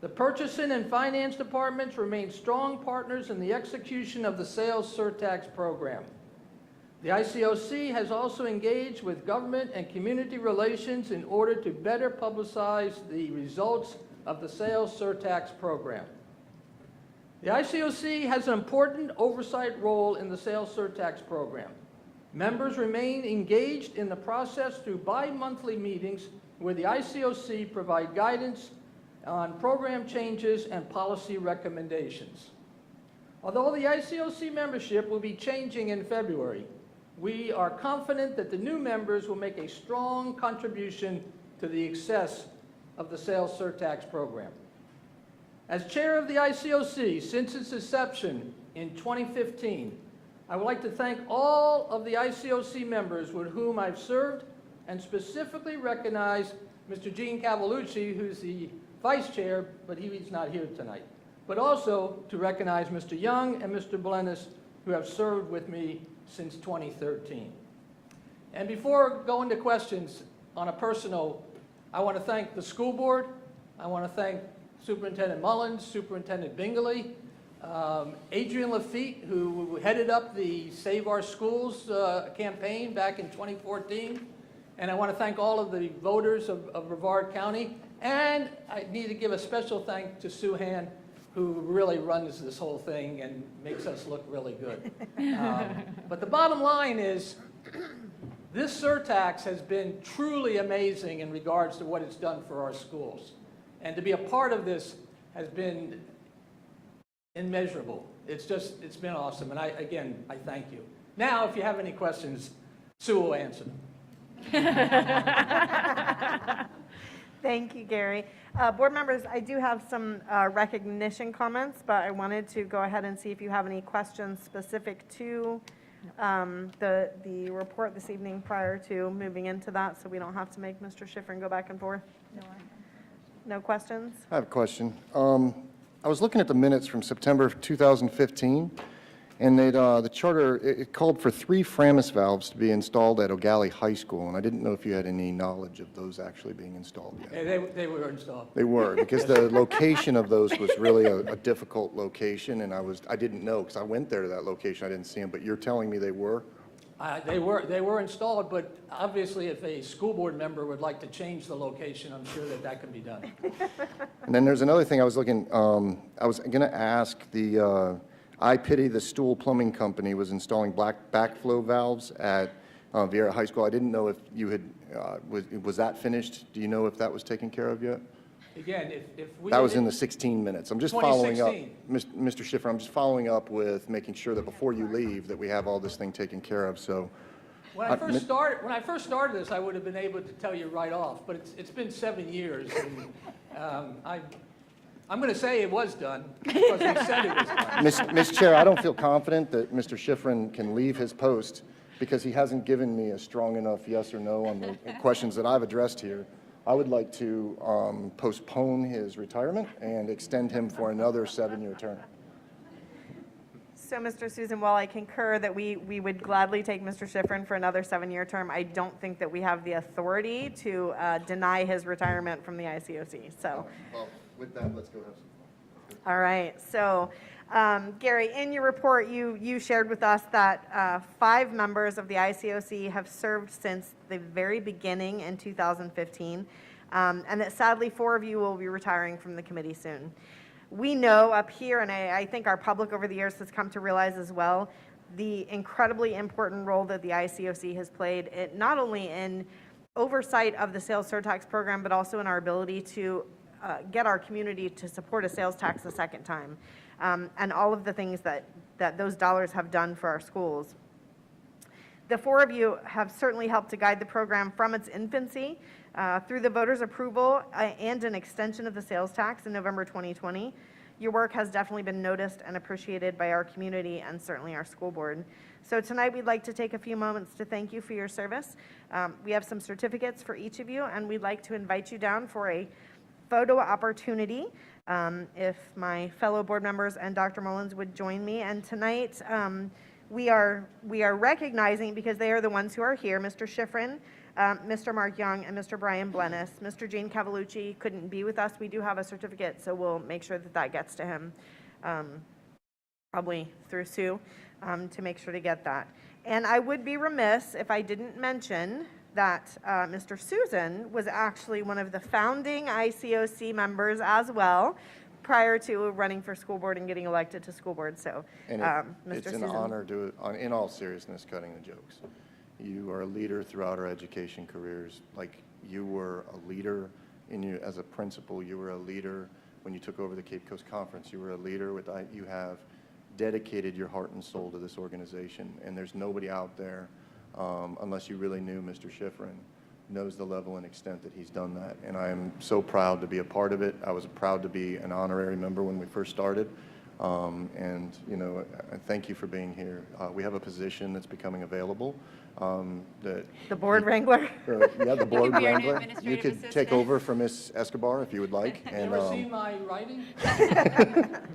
The purchasing and finance departments remain strong partners in the execution of the sales surtax program. The ICOC has also engaged with government and community relations in order to better publicize the results of the sales surtax program. The ICOC has an important oversight role in the sales surtax program. Members remain engaged in the process through bi-monthly meetings where the ICOC provide guidance on program changes and policy recommendations. Although the ICOC membership will be changing in February, we are confident that the new members will make a strong contribution to the success of the sales surtax program. As chair of the ICOC since its inception in 2015, I would like to thank all of the ICOC members with whom I've served and specifically recognize Mr. Gene Cavalucci, who's the vice chair, but he's not here tonight. But also to recognize Mr. Young and Mr. Belenis, who have served with me since 2013. And before going to questions on a personal, I want to thank the school board. I want to thank Superintendent Mullins, Superintendent Bingley, Adrian Lafitte, who headed up the Save Our Schools campaign back in 2014. And I want to thank all of the voters of Brevard County. And I need to give a special thanks to Sue Han, who really runs this whole thing and makes us look really good. But the bottom line is, this surtax has been truly amazing in regards to what it's done for our schools. And to be a part of this has been immeasurable. It's been awesome. And I thank you. Now, if you have any questions, Sue will answer them. Thank you, Gary. Board members, I do have some recognition comments, but I wanted to go ahead and see if you have any questions specific to the report this evening prior to moving into that, so we don't have to make Mr. Schifrin go back and forth. No questions? I have a question. I was looking at the minutes from September of 2015, and the charter, it called for 3 Framus valves to be installed at O'Galley High School, and I didn't know if you had any knowledge of those actually being installed yet. Yeah, they were installed. They were, because the location of those was really a difficult location, and I didn't know, because I went there to that location, I didn't see them, but you're telling me they were? They were installed, but obviously if a school board member would like to change the location, I'm sure that can be done. And then there's another thing I was looking, I was going to ask the, I Pity the Stool Plumbing Company was installing backflow valves at Vieira High School. I didn't know if you had, was that finished? Do you know if that was taken care of yet? Again, if we. That was in the 16 minutes. I'm just following up. 2016. Mr. Schiffer, I'm just following up with making sure that before you leave, that we have all this thing taken care of, so. When I first started this, I would have been able to tell you right off, but it's been 7 years, and I'm going to say it was done, because we said it was done. Ms. Chair, I don't feel confident that Mr. Schifrin can leave his post because he hasn't given me a strong enough yes or no on the questions that I've addressed here. I would like to postpone his retirement and extend him for another 7-year term. So, Mr. Susan, while I concur that we would gladly take Mr. Schifrin for another 7-year term, I don't think that we have the authority to deny his retirement from the ICOC, so. Well, with that, let's go have some fun. All right, so, Gary, in your report, you shared with us that 5 members of the ICOC have served since the very beginning in 2015, and that sadly 4 of you will be retiring from the committee soon. We know up here, and I think our public over the years has come to realize as well, the incredibly important role that the ICOC has played, not only in oversight of the sales surtax program, but also in our ability to get our community to support a sales tax a second time, and all of the things that those dollars have done for our schools. The 4 of you have certainly helped to guide the program from its infancy through the voters' approval and an extension of the sales tax in November 2020. Your work has definitely been noticed and appreciated by our community and certainly our school board. So tonight we'd like to take a few moments to thank you for your service. We have some certificates for each of you, and we'd like to invite you down for a photo opportunity. If my fellow board members and Dr. Mullins would join me. And tonight we are recognizing, because they are the ones who are here, Mr. Schifrin, Mr. Mark Young, and Mr. Brian Blennis. Mr. Gene Cavalucci couldn't be with us. We do have a certificate, so we'll make sure that gets to him, probably through Sue, to make sure to get that. And I would be remiss if I didn't mention that Mr. Susan was actually one of the founding ICOC members as well, prior to running for school board and getting elected to school board. So, And Mr. it's an Susan. honor to, in all seriousness, cutting the jokes. You are a leader throughout our education careers. Like, you were a leader as a principal. You were a leader when you took over the Cape Coast Conference. You were a leader you have dedicated your heart and soul to this organization. And there's nobody out there, unless you really knew Mr. Schifrin, knows the level and extent that he's done that. And I am so proud to be a part of it. I was proud to be an honorary member when we first started. And, you know, thank you for being here. We have a position that's becoming available. The board wrangler. Yeah, the board be our new wrangler. You administrative could take assistant. over for Ms. Escobar if you would like. You And ever seen my writing?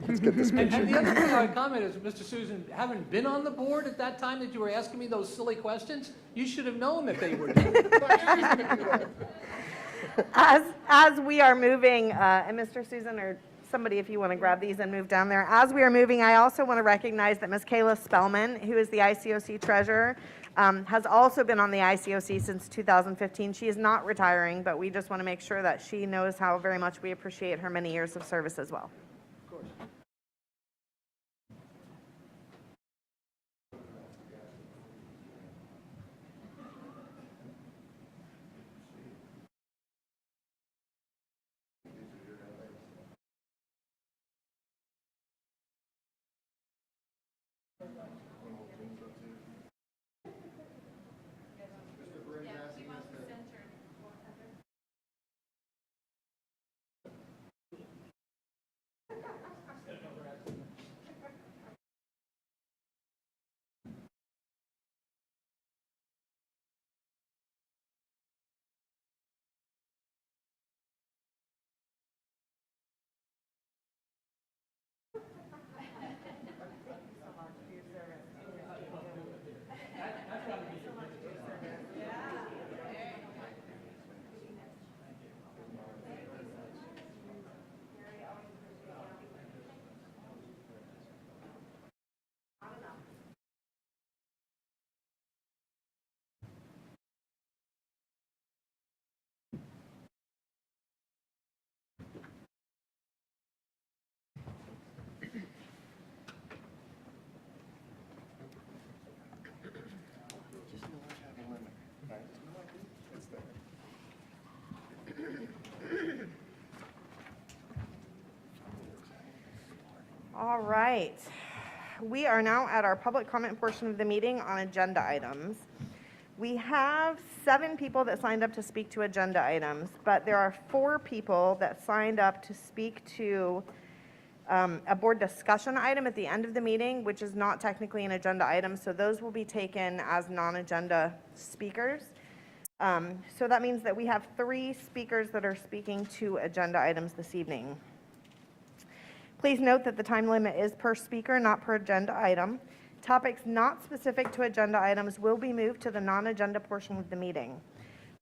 let's get this And picture. the other thing I would comment is, Mr. Susan, having been on the board at that time that you were asking me those silly questions, you should have known that they were due. As we are moving, and Mr. Susan or somebody, if you want to grab these and move down there. As we are moving, I also want to recognize that Ms. Kayla Spellman, who is the ICOC treasurer, has also been on the ICOC since 2015. She is not retiring, but we just want to make sure that she knows how very much we appreciate her many years of service as well. All right. We are now at our public comment portion of the meeting on agenda items. We have 7 people that signed up to speak to agenda items, but there are 4 people that signed up to speak to a board discussion item at the end of the meeting, which is not technically an agenda item, so those will be taken as non-agenda speakers. So that means that we have 3 speakers that are speaking to agenda items this evening. Please note that the time limit is per speaker, not per agenda item. Topics not specific to agenda items will be moved to the non-agenda portion of the meeting.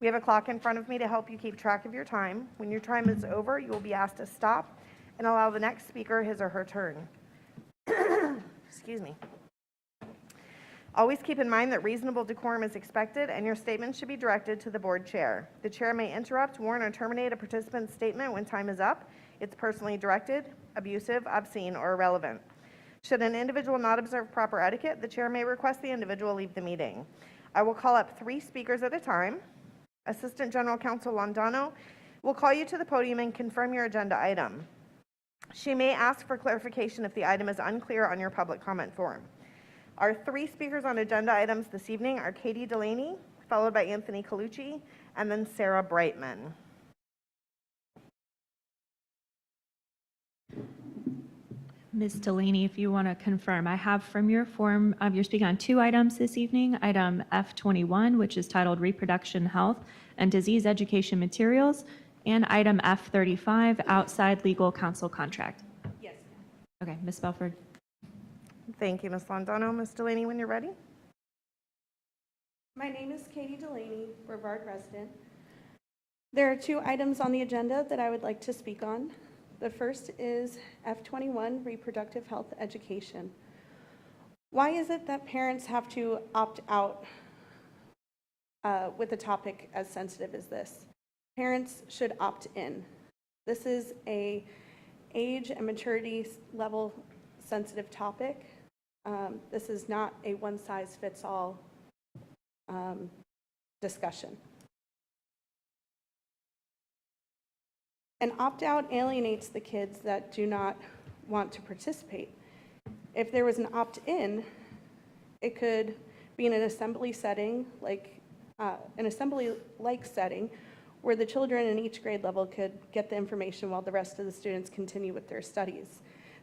We have a clock in front of me to help you keep track of your time. When your time is over, you will be asked to stop and allow the next speaker his or her turn. Excuse me. Always keep in mind that reasonable decorum is expected and your statement should be directed to the board chair. The chair may interrupt, warn, or terminate a participant's statement when time is up. It's personally directed, abusive, obscene, or irrelevant. Should an individual not observe proper etiquette, the chair may request the individual leave the meeting. I will call up 3 speakers at a time. Assistant General Counsel Londano will call you to the podium and confirm your agenda item. She may ask for clarification if the item is unclear on your public comment form. Our 3 speakers on agenda items this evening are Katie Delaney, followed by Anthony Colucci, and then Sarah Brightman. Ms. Delaney, if you want to confirm, I have from your form, you're speaking on 2 items this evening. Item F21, which is titled Reproduction Health and Disease Education Materials, and item F35, Outside Legal Counsel Contract. Yes. Okay, Ms. Belford. Thank you, Ms. Londano. Ms. Delaney, when you're ready. My name is Katie Delaney, Brevard resident. There are 2 items on the agenda that I would like to speak on. The first is F21, Reproductive Health Education. Why is it that parents have to opt out with a topic as sensitive as this? Parents should opt in. This is a age and maturity level sensitive topic. This is not a one-size-fits-all discussion. An opt-out alienates the kids that do not want to participate. If there was an opt-in, it could be in an assembly setting, like an assembly-like setting, where the children in each grade level could get the information while the rest of the students continue with their studies.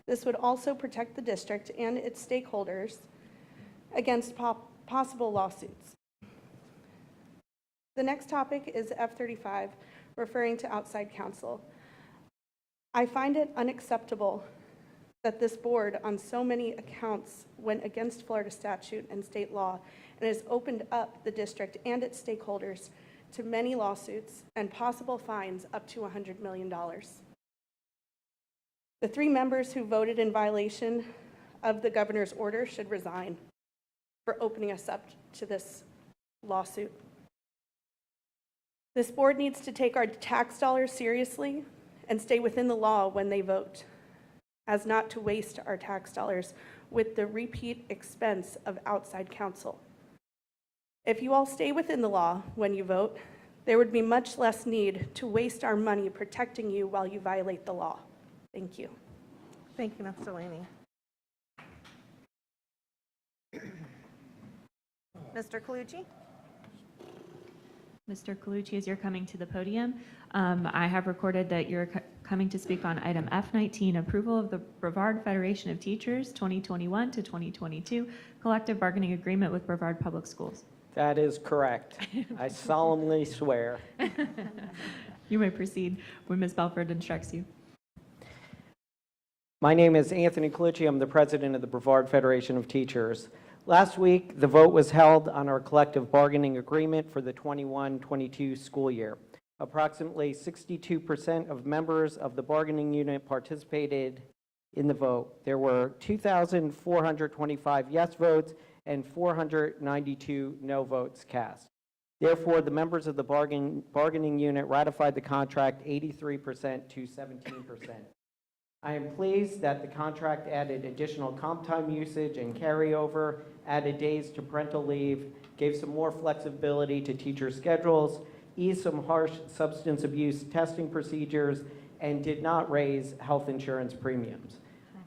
This would also protect the district and its stakeholders against possible lawsuits. The next topic is F35, referring to outside counsel. I find it unacceptable that this board on so many accounts went against Florida statute and state law and has opened up the district and its stakeholders to many lawsuits and possible fines up to $100 million. The 3 members who voted in violation of the governor's order should resign for opening us up to this lawsuit. This board needs to take our tax dollars seriously and stay within the law when they vote, as not to waste our tax dollars with the repeat expense of outside counsel. If you all stay within the law when you vote, there would be much less need to waste our money protecting you while you violate the law. Thank you. Thank you, Ms. Delaney. Mr. Colucci? Mr. Colucci, as you're coming to the podium, I have recorded that you're coming to speak on item F19, approval of the Brevard Federation of Teachers 2021 to 2022 collective bargaining agreement with Brevard Public Schools. That is correct. I solemnly swear. You may proceed when Ms. Belford instructs you. My name is Anthony Colucci. I'm the president of the Brevard Federation of Teachers. Last week, the vote was held on our collective bargaining agreement for the 21-22 school year. Approximately 62% of members of the bargaining unit participated in the vote. There were 2,425 yes votes and 492 no votes cast. Therefore, the members of the bargaining unit ratified the contract 83% to 17%. I am pleased that the contract added additional comp time usage and carryover, added days to parental leave, gave some more flexibility to teacher schedules, eased some harsh substance abuse testing procedures, and did not raise health insurance premiums.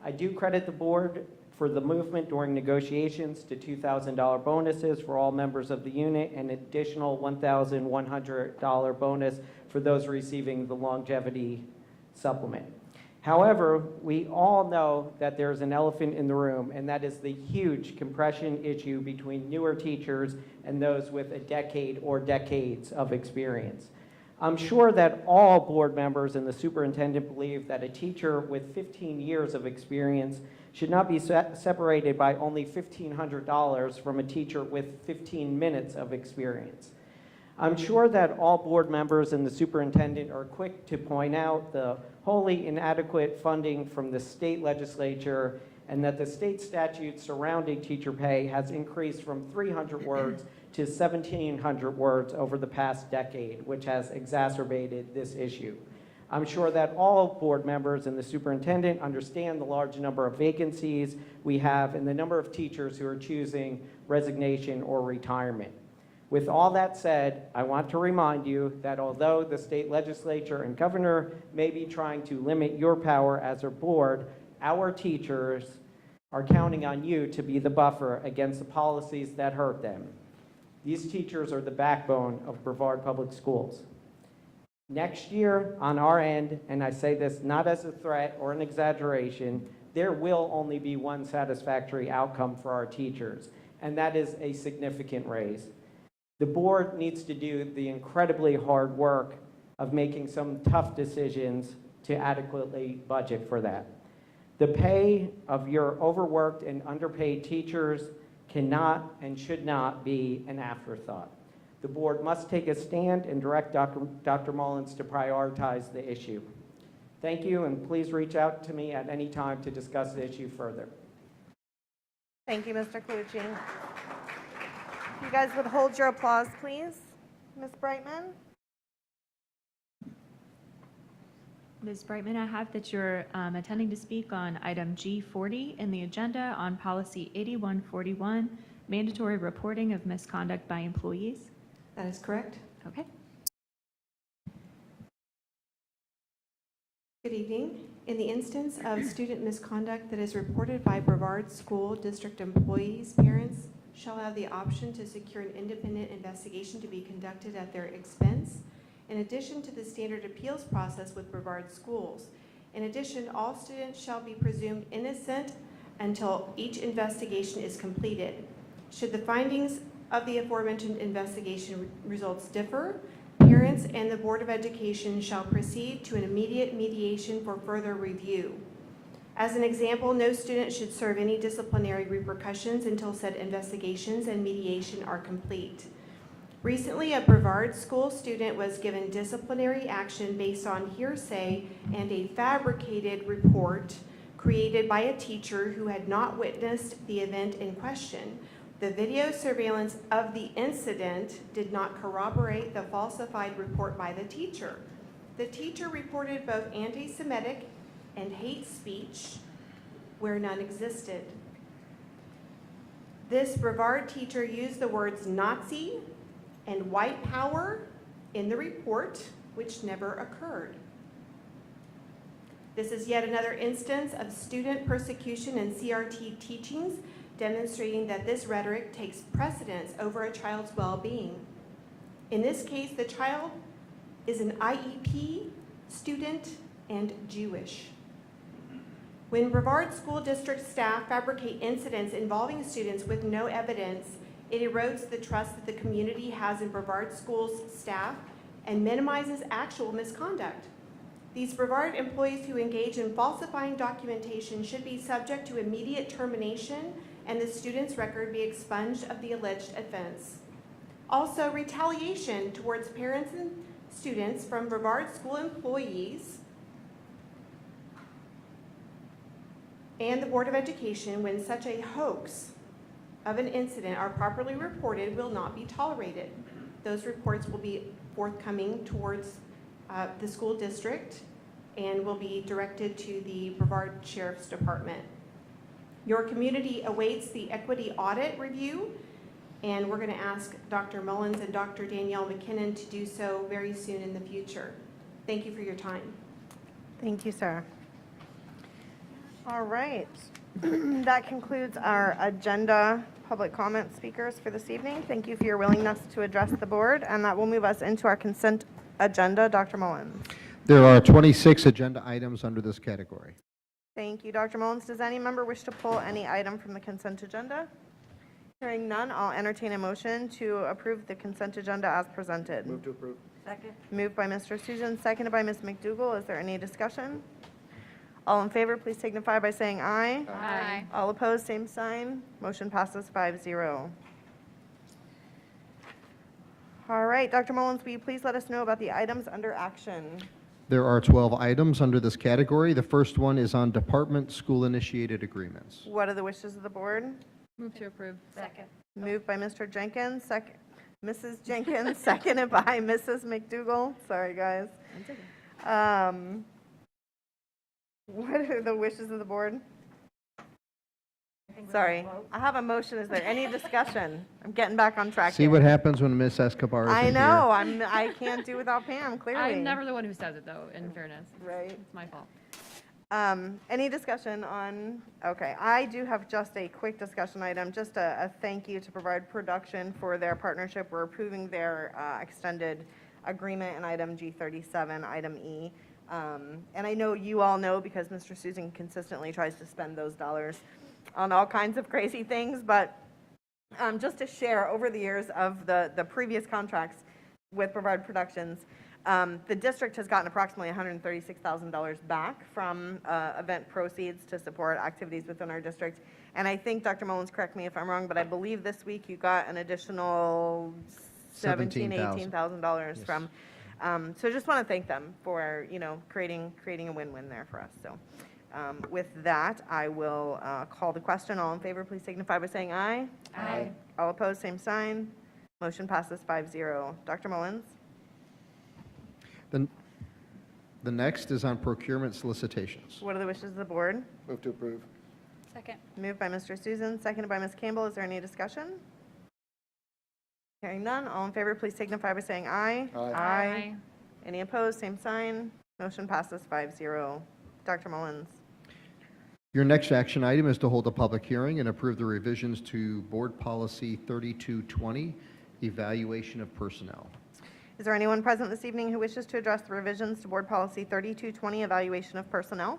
I do credit the board for the movement during negotiations to $2,000 bonuses for all members of the unit and additional $1,100 bonus for those receiving the longevity supplement. However, we all know that there's an elephant in the room, and that is the huge compression issue between newer teachers and those with a decade or decades of experience. I'm sure that all board members and the superintendent believe that a teacher with 15 years of experience should not be separated by only $1,500 from a teacher with 15 minutes of experience. I'm sure that all board members and the superintendent are quick to point out the wholly inadequate funding from the state legislature and that the state statute surrounding teacher pay has increased from 300 words to 1,700 words over the past decade, which has exacerbated this issue. I'm sure that all board members and the superintendent understand the large number of vacancies we have and the number of teachers who are choosing resignation or retirement. With all that said, I want to remind you that although the state legislature and governor may be trying to limit your power as a board, our teachers are counting on you to be the buffer against the policies that hurt them. These teachers are the backbone of Brevard Public Schools. Next year, on our end, and I say this not as a threat or an exaggeration, there will only be one satisfactory outcome for our teachers, and that is a significant raise. The board needs to do the incredibly hard work of making some tough decisions to adequately budget for that. The pay of your overworked and underpaid teachers cannot and should not be an afterthought. The board must take a stand and direct Dr. Mullins to prioritize the issue. Thank you, and please reach out to me at any time to discuss the issue further. Thank you, Mr. Clucci. You guys would hold your applause, please. Ms. Brightman? Ms. Brightman, I have that you're attending to speak on item G40 in the agenda on policy 8141, mandatory reporting of misconduct by employees. That is correct. Okay. Good evening. In the instance of student misconduct that is reported by Brevard School District employees, parents shall have the option to secure an independent investigation to be conducted at their expense, in addition to the standard appeals process with Brevard schools. In addition, all students shall be presumed innocent until each investigation is completed. Should the findings of the aforementioned investigation results differ, parents and the Board of Education shall proceed to an immediate mediation for further review. As an example, no student should serve any disciplinary repercussions until said investigations and mediation are complete. Recently, a Brevard school student was given disciplinary action based on hearsay and a fabricated report created by a teacher who had not witnessed the event in question. The video surveillance of the incident did not corroborate the falsified report by the teacher. The teacher reported both anti-Semitic and hate speech where none existed. This Brevard teacher used the words Nazi and white power in the report, which never occurred. This is yet another instance of student persecution and CRT teachings demonstrating that this rhetoric takes precedence over a child's well-being. In this case, the child is an IEP student and Jewish. When Brevard School District staff fabricate incidents involving students with no evidence, it erodes the trust that the community has in Brevard Schools staff and minimizes actual misconduct. These Brevard employees who engage in falsifying documentation should be subject to immediate termination and the student's record be expunged of the alleged offense. Also, retaliation towards parents and students from Brevard school employees and the Board of Education, when such a hoax of an incident are properly reported, will not be tolerated. Those reports will be forthcoming towards the school district and will be directed to the Brevard Sheriff's Department. Your community awaits the equity audit review, and we're going to ask Dr. Mullins and Dr. Danielle McKinnon to do so very soon in the future. Thank you for your time. Thank you, sir. All right. That concludes our agenda public comment speakers for this evening. Thank you for your willingness to address the board, and that will move us into our consent agenda. Dr. Mullins. There are 26 agenda items under this category. Thank you, Dr. Mullins. Does any member wish to pull any item from the consent agenda? Hearing none, I'll entertain a motion to approve the consent agenda as presented. Move to approve. Second. Moved by Mr. Susan, seconded by Ms. McDougall. Is there any discussion? All in favor, please signify by saying aye. Aye. All opposed, same sign. Motion passes 5-0. All right, Dr. Mullins, will you please let us know about the items under action? There are 12 items under this category. The first one is on department school-initiated agreements. What are the wishes of the board? Move to approve. Second. Moved by Mr. Jenkins, Mrs. Jenkins, seconded by Mrs. McDougall. Sorry, guys. What are the wishes of the board? Sorry, I have a motion. Is there any discussion? I'm getting back on track See here. what happens when Ms. Escobar isn't I here. know, I can't do without Pam, clearly. I'm never the one who says it, though, in fairness. Right. It's my fault. Any discussion on, okay, I do have just a quick discussion item, just a thank you to Brevard Production for their partnership. We're approving their extended agreement in item G37, item E. And I know you all know because Mr. Susan consistently tries to spend those dollars on all kinds of crazy things, but just to share over the years of the previous contracts with Brevard Productions, the district has gotten approximately $136,000 back from event proceeds to support activities within our district. And I think, Dr. Mullins, correct me if I'm wrong, but I believe this week you got an additional $17,000, $18,000 from. So just want to thank them for, creating a win-win there for us. So with that, I will call the question. All in favor, please signify by saying aye. Aye. All opposed, same sign. Motion passes 5-0. Dr. Mullins? The next is on procurement solicitations. What are the wishes of the board? Move to approve. Second. Moved by Mr. Susan, seconded by Ms. Campbell. Is there any discussion? Hearing none, all in favor, please signify by saying aye. Aye. Any opposed, same sign. Motion passes 5-0. Dr. Mullins. Your next action item is to hold a public hearing and approve the revisions to Board Policy 3220, Evaluation of Personnel. Is there anyone present this evening who wishes to address the revisions to Board Policy 3220, Evaluation of Personnel?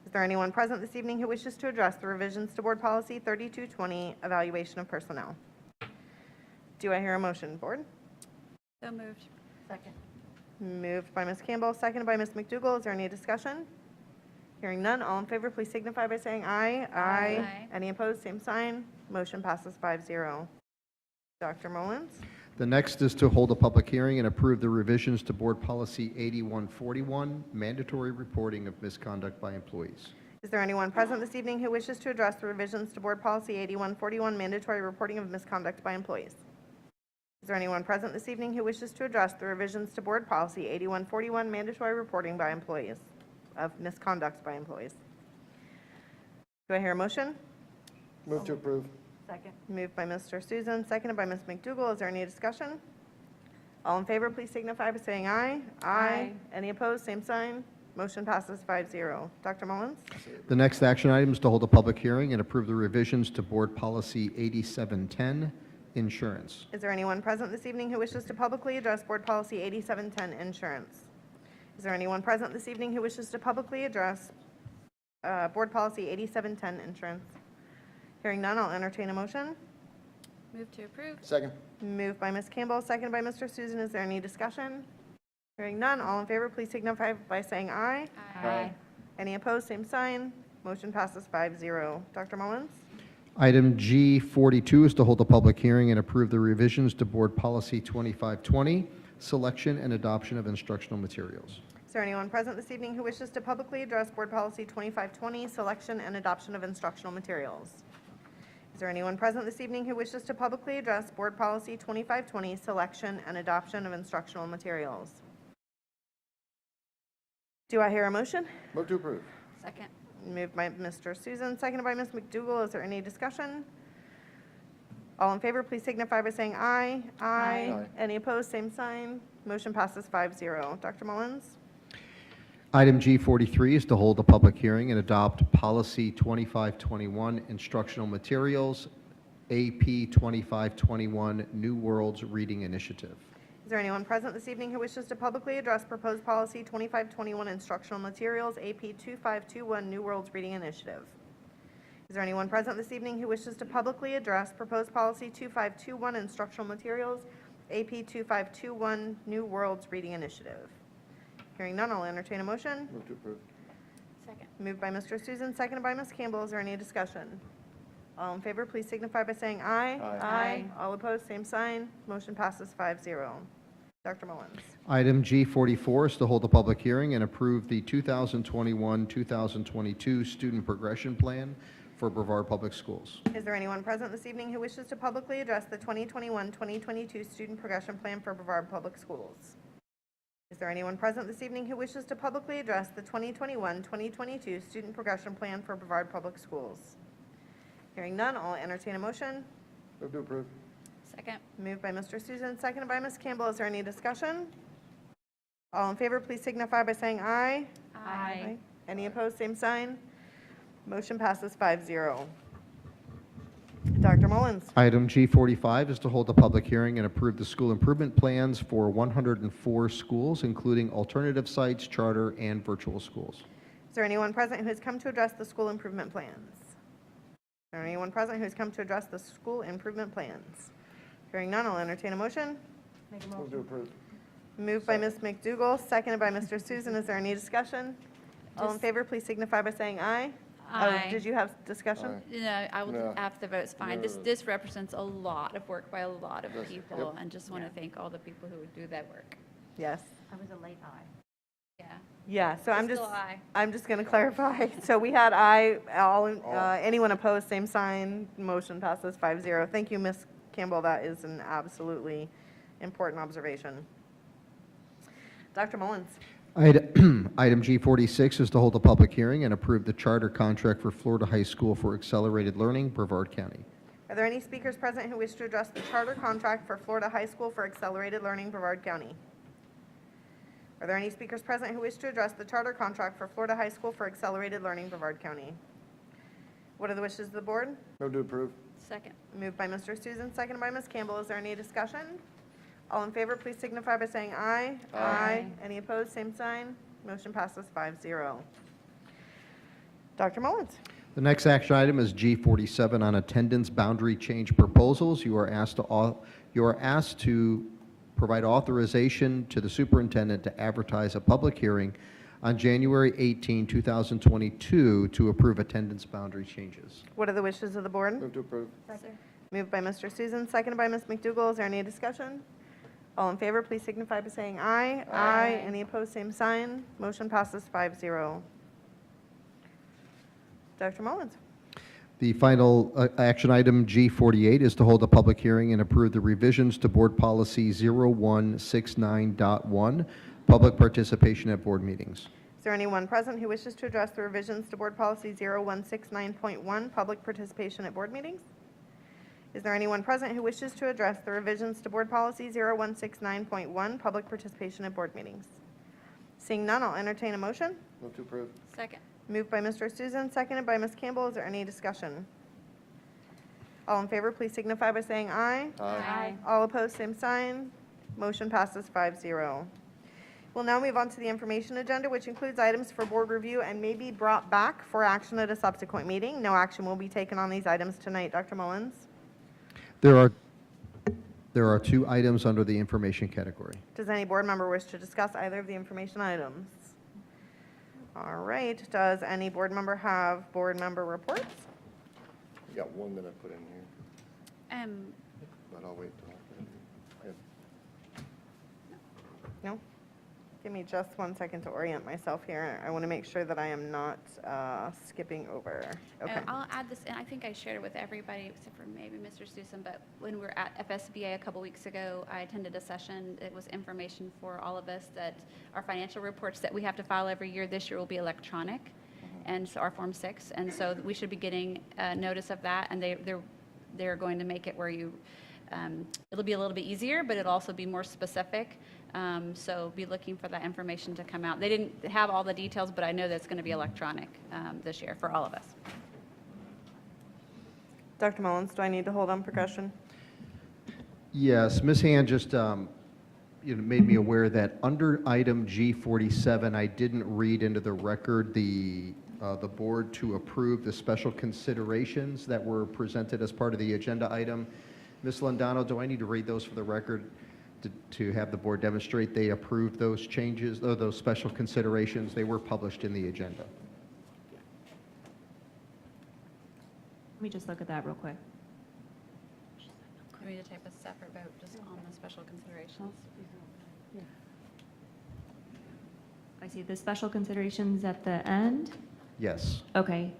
Is there anyone present this evening who wishes to address the revisions to Board Policy 3220, Evaluation of Personnel? Do I hear a motion, Board? So moved. Second. Moved by Ms. Campbell, seconded by Ms. McDougall. Is there any discussion? Hearing none, all in favor, please signify by saying aye. Aye. Any opposed, same sign. Motion passes 5-0. Dr. Mullins? The next is to hold a public hearing and approve the revisions to Board Policy 8141, Mandatory Reporting of Misconduct by Employees. Is there anyone present this evening who wishes to address the revisions to Board Policy 8141, Mandatory Reporting of Misconduct by Employees? Is there anyone present this evening who wishes to address the revisions to Board Policy 8141, Mandatory Reporting by Employees of Misconduct by Employees? Do I hear a motion? Move to approve. Second. Moved by Mr. Susan, seconded by Ms. McDougall. Is there any discussion? All in favor, please signify by saying aye. Aye. Any opposed, same sign. Motion passes 5-0. Dr. Mullins? The next action item is to hold a public hearing and approve the revisions to Board Policy 8710, Insurance. Is there anyone present this evening who wishes to publicly address Board Policy 8710, Insurance? Is there anyone present this evening who wishes to publicly address Board Policy 8710, Insurance? Hearing none, I'll entertain a motion. Move to approve. Second. Moved by Ms. Campbell, seconded by Mr. Susan. Is there any discussion? Hearing none, all in favor, please signify by saying aye. Aye. Any opposed, same sign. Motion passes 5-0. Dr. Mullins? Item G42 is to hold a public hearing and approve the revisions to Board Policy 2520, Selection and Adoption of Instructional Materials. Is there anyone present this evening who wishes to publicly address Board Policy 2520, Selection and Adoption of Instructional Materials? Is there anyone present this evening who wishes to publicly address Board Policy 2520, Selection and Adoption of Instructional Materials? Do I hear a motion? Move to approve. Second. Moved by Mr. Susan, seconded by Ms. McDougall. Is there any discussion? All in favor, please signify by saying aye. Aye. Any opposed, same sign. Motion passes 5-0. Dr. Mullins? Item G43 is to hold a public hearing and adopt Policy 2521, Instructional Materials, AP 2521, New Worlds Reading Initiative. Is there anyone present this evening who wishes to publicly address proposed policy 2521 instructional materials, AP 2521, New Worlds Reading Initiative? Is there anyone present this evening who wishes to publicly address proposed policy 2521 instructional materials, AP 2521, New Worlds Reading Initiative? Hearing none, I'll entertain a motion. Move to approve. Second. Moved by Mr. Susan, seconded by Ms. Campbell. Is there any discussion? All in favor, please signify by saying aye. Aye. All opposed, same sign. Motion passes 5-0. Dr. Mullins. Item G44 is to hold a public hearing and approve the 2021-2022 Student Progression Plan for Brevard Public Schools. Is there anyone present this evening who wishes to publicly address the 2021-2022 Student Progression Plan for Brevard Public Schools? Is there anyone present this evening who wishes to publicly address the 2021-2022 Student Progression Plan for Brevard Public Schools? Hearing none, I'll entertain a motion. Move to approve. Second. Moved by Mr. Susan, seconded by Ms. Campbell. Is there any discussion? All in favor, please signify by saying aye. Aye. Any opposed, same sign. Motion passes 5-0. Dr. Mullins. Item G45 is to hold a public hearing and approve the school improvement plans for 104 schools, including alternative sites, charter, and virtual schools. Is there anyone present who has come to address the school improvement plans? Is there anyone present who has come to address the school improvement plans? Hearing none, I'll entertain a motion. Move to approve. Moved by Ms. McDougall, seconded by Mr. Susan. Is there any discussion? All in favor, please signify by saying aye. Aye. Oh, did you have discussion? No, I will, No. after the vote's fine. No. This represents a lot of work by a lot of Yes. people, Yep. and just want to thank all the people who would do that work. Yes. I was a late aye. Yeah. Yeah, so I'm Still just, aye. I'm just going to clarify. So we had aye, anyone opposed, same sign. Motion passes 5-0. Thank you, Ms. Campbell. That is an absolutely important observation. Dr. Mullins. Item G46 is to hold a public hearing and approve the charter contract for Florida High School for Accelerated Learning, Brevard County. Are there any speakers present who wish to address the charter contract for Florida High School for Accelerated Learning, Brevard County? Are there any speakers present who wish to address the charter contract for Florida High School for Accelerated Learning, Brevard County? What are the wishes of the board? Move to approve. Second. Moved by Mr. Susan, seconded by Ms. Campbell. Is there any discussion? All in favor, please signify by saying aye. Aye. Any opposed, same sign. Motion passes 5-0. Dr. Mullins. The next action item is G47 on attendance boundary change proposals. You are asked to provide authorization to the superintendent to advertise a public hearing on January 18, 2022 to approve attendance boundary changes. What are the wishes of the board? Move to approve. Moved by Mr. Susan, seconded by Ms. McDougall. Is there any discussion? All in favor, please signify by saying aye. Aye. Any opposed, same sign. Motion passes 5-0. Dr. Mullins. The final action item, G48, is to hold a public hearing and approve the revisions to Board Policy 0169.1, public participation at board meetings. Is there anyone present who wishes to address the revisions to Board Policy 0169.1, public participation at board meetings? Is there anyone present who wishes to address the revisions to Board Policy 0169.1, public participation at board meetings? Seeing none, I'll entertain a motion. Move to approve. Second. Moved by Mr. Susan, seconded by Ms. Campbell. Is there any discussion? All in favor, please signify by saying aye. Aye. All opposed, same sign. Motion passes 5-0. We'll now move on to the information agenda, which includes items for board review and may be brought back for action at a subsequent meeting. No action will be taken on these items tonight. Dr. Mullins? There are two items under the information category. Does any board member wish to discuss either of the information items? All right. Does any board member have board member reports? I got one that I put in here, but I'll wait till I put it in. No? Give me just 1 second to orient myself here. I want to make sure that I am not skipping over. Okay. I'll add this, and I think I shared it with everybody except for maybe Mr. Susan, but when we were at FSBA a couple weeks ago, I attended a session. It was information for all of us that our financial reports that we have to file every year this year will be electronic, and so our Form 6, and so we should be getting notice of that, and they're going to make it where you, it'll be a little bit easier, but it'll also be more specific. So be looking for that information to come out. They didn't have all the details, but I know that's going to be electronic this year for all of us. Dr. Mullins, do I need to hold on progression? Yes, Ms. Hand just made me aware that under item G47, I didn't read into the record the board to approve the special considerations that were presented as part of the agenda item. Ms. Londano, do I need to read those for the record to have the board demonstrate they approved those changes, or those special considerations? They were published in the agenda. Let me just look at that real quick. Do we need to type a separate vote just on the special considerations? I see the special considerations at the end. Yes. Okay.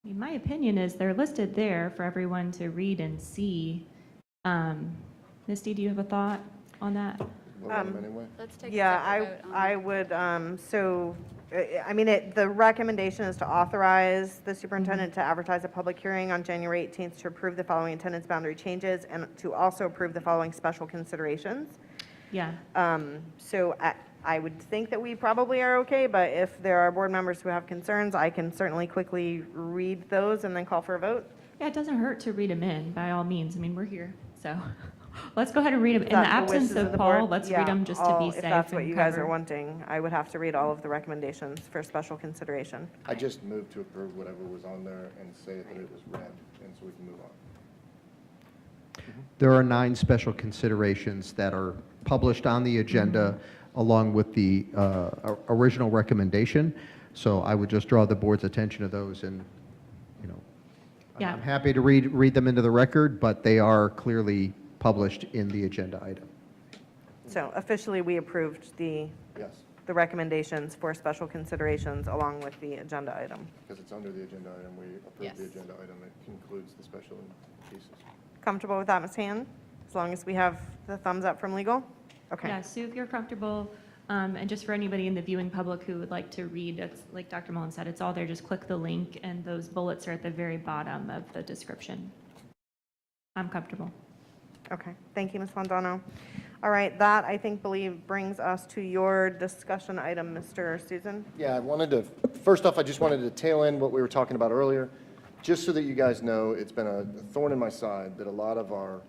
I mean, my opinion is they're listed there for everyone to read and see. Misty, do you have a thought on that? Vote on them anyway. Let's take a Yeah, separate vote on I would, so, I mean, the recommendation is to authorize the superintendent to advertise a public hearing on January 18th to approve the following attendance boundary changes and to also approve the following special considerations. Yeah. So I would think that we probably are okay, but if there are board members who have concerns, I can certainly quickly read those and then call for a vote. Yeah, it doesn't hurt to read them in, by all means. I mean, we're here, so let's go ahead and read them. If In the that's the absence wishes of the Paul, board, let's yeah, read them just to be safe If that's what and you guys are covered. wanting, I would have to read all of the recommendations for special consideration. I just moved to approve whatever was on there and say that it was read, and so we can move on. There are 9 special considerations that are published on the agenda along with the original recommendation. So I would just draw the board's attention to those, and, Yeah. I'm happy to read them into the record, but they are clearly published in the agenda item. So officially, we approved the Yes, recommendations for special considerations along with the agenda item. because it's under the agenda item, we approved the Yes. agenda item, it includes the special pieces. Comfortable with that, Ms. Hand? As long as we have the thumbs up from legal? Okay. Yeah, Sue, if you're comfortable, and just for anybody in the viewing public who would like to read, it's like Dr. Mullen said, it's all there. Just click the link, and those bullets are at the very bottom of the description. I'm comfortable. Okay, thank you, Ms. Londano. All right, that, I think, brings us to your discussion item, Mr. Susan. Yeah, I wanted to, first off, I just wanted to tail end what we were talking about earlier, just so that you guys know, it's been a thorn in my side that a lot of our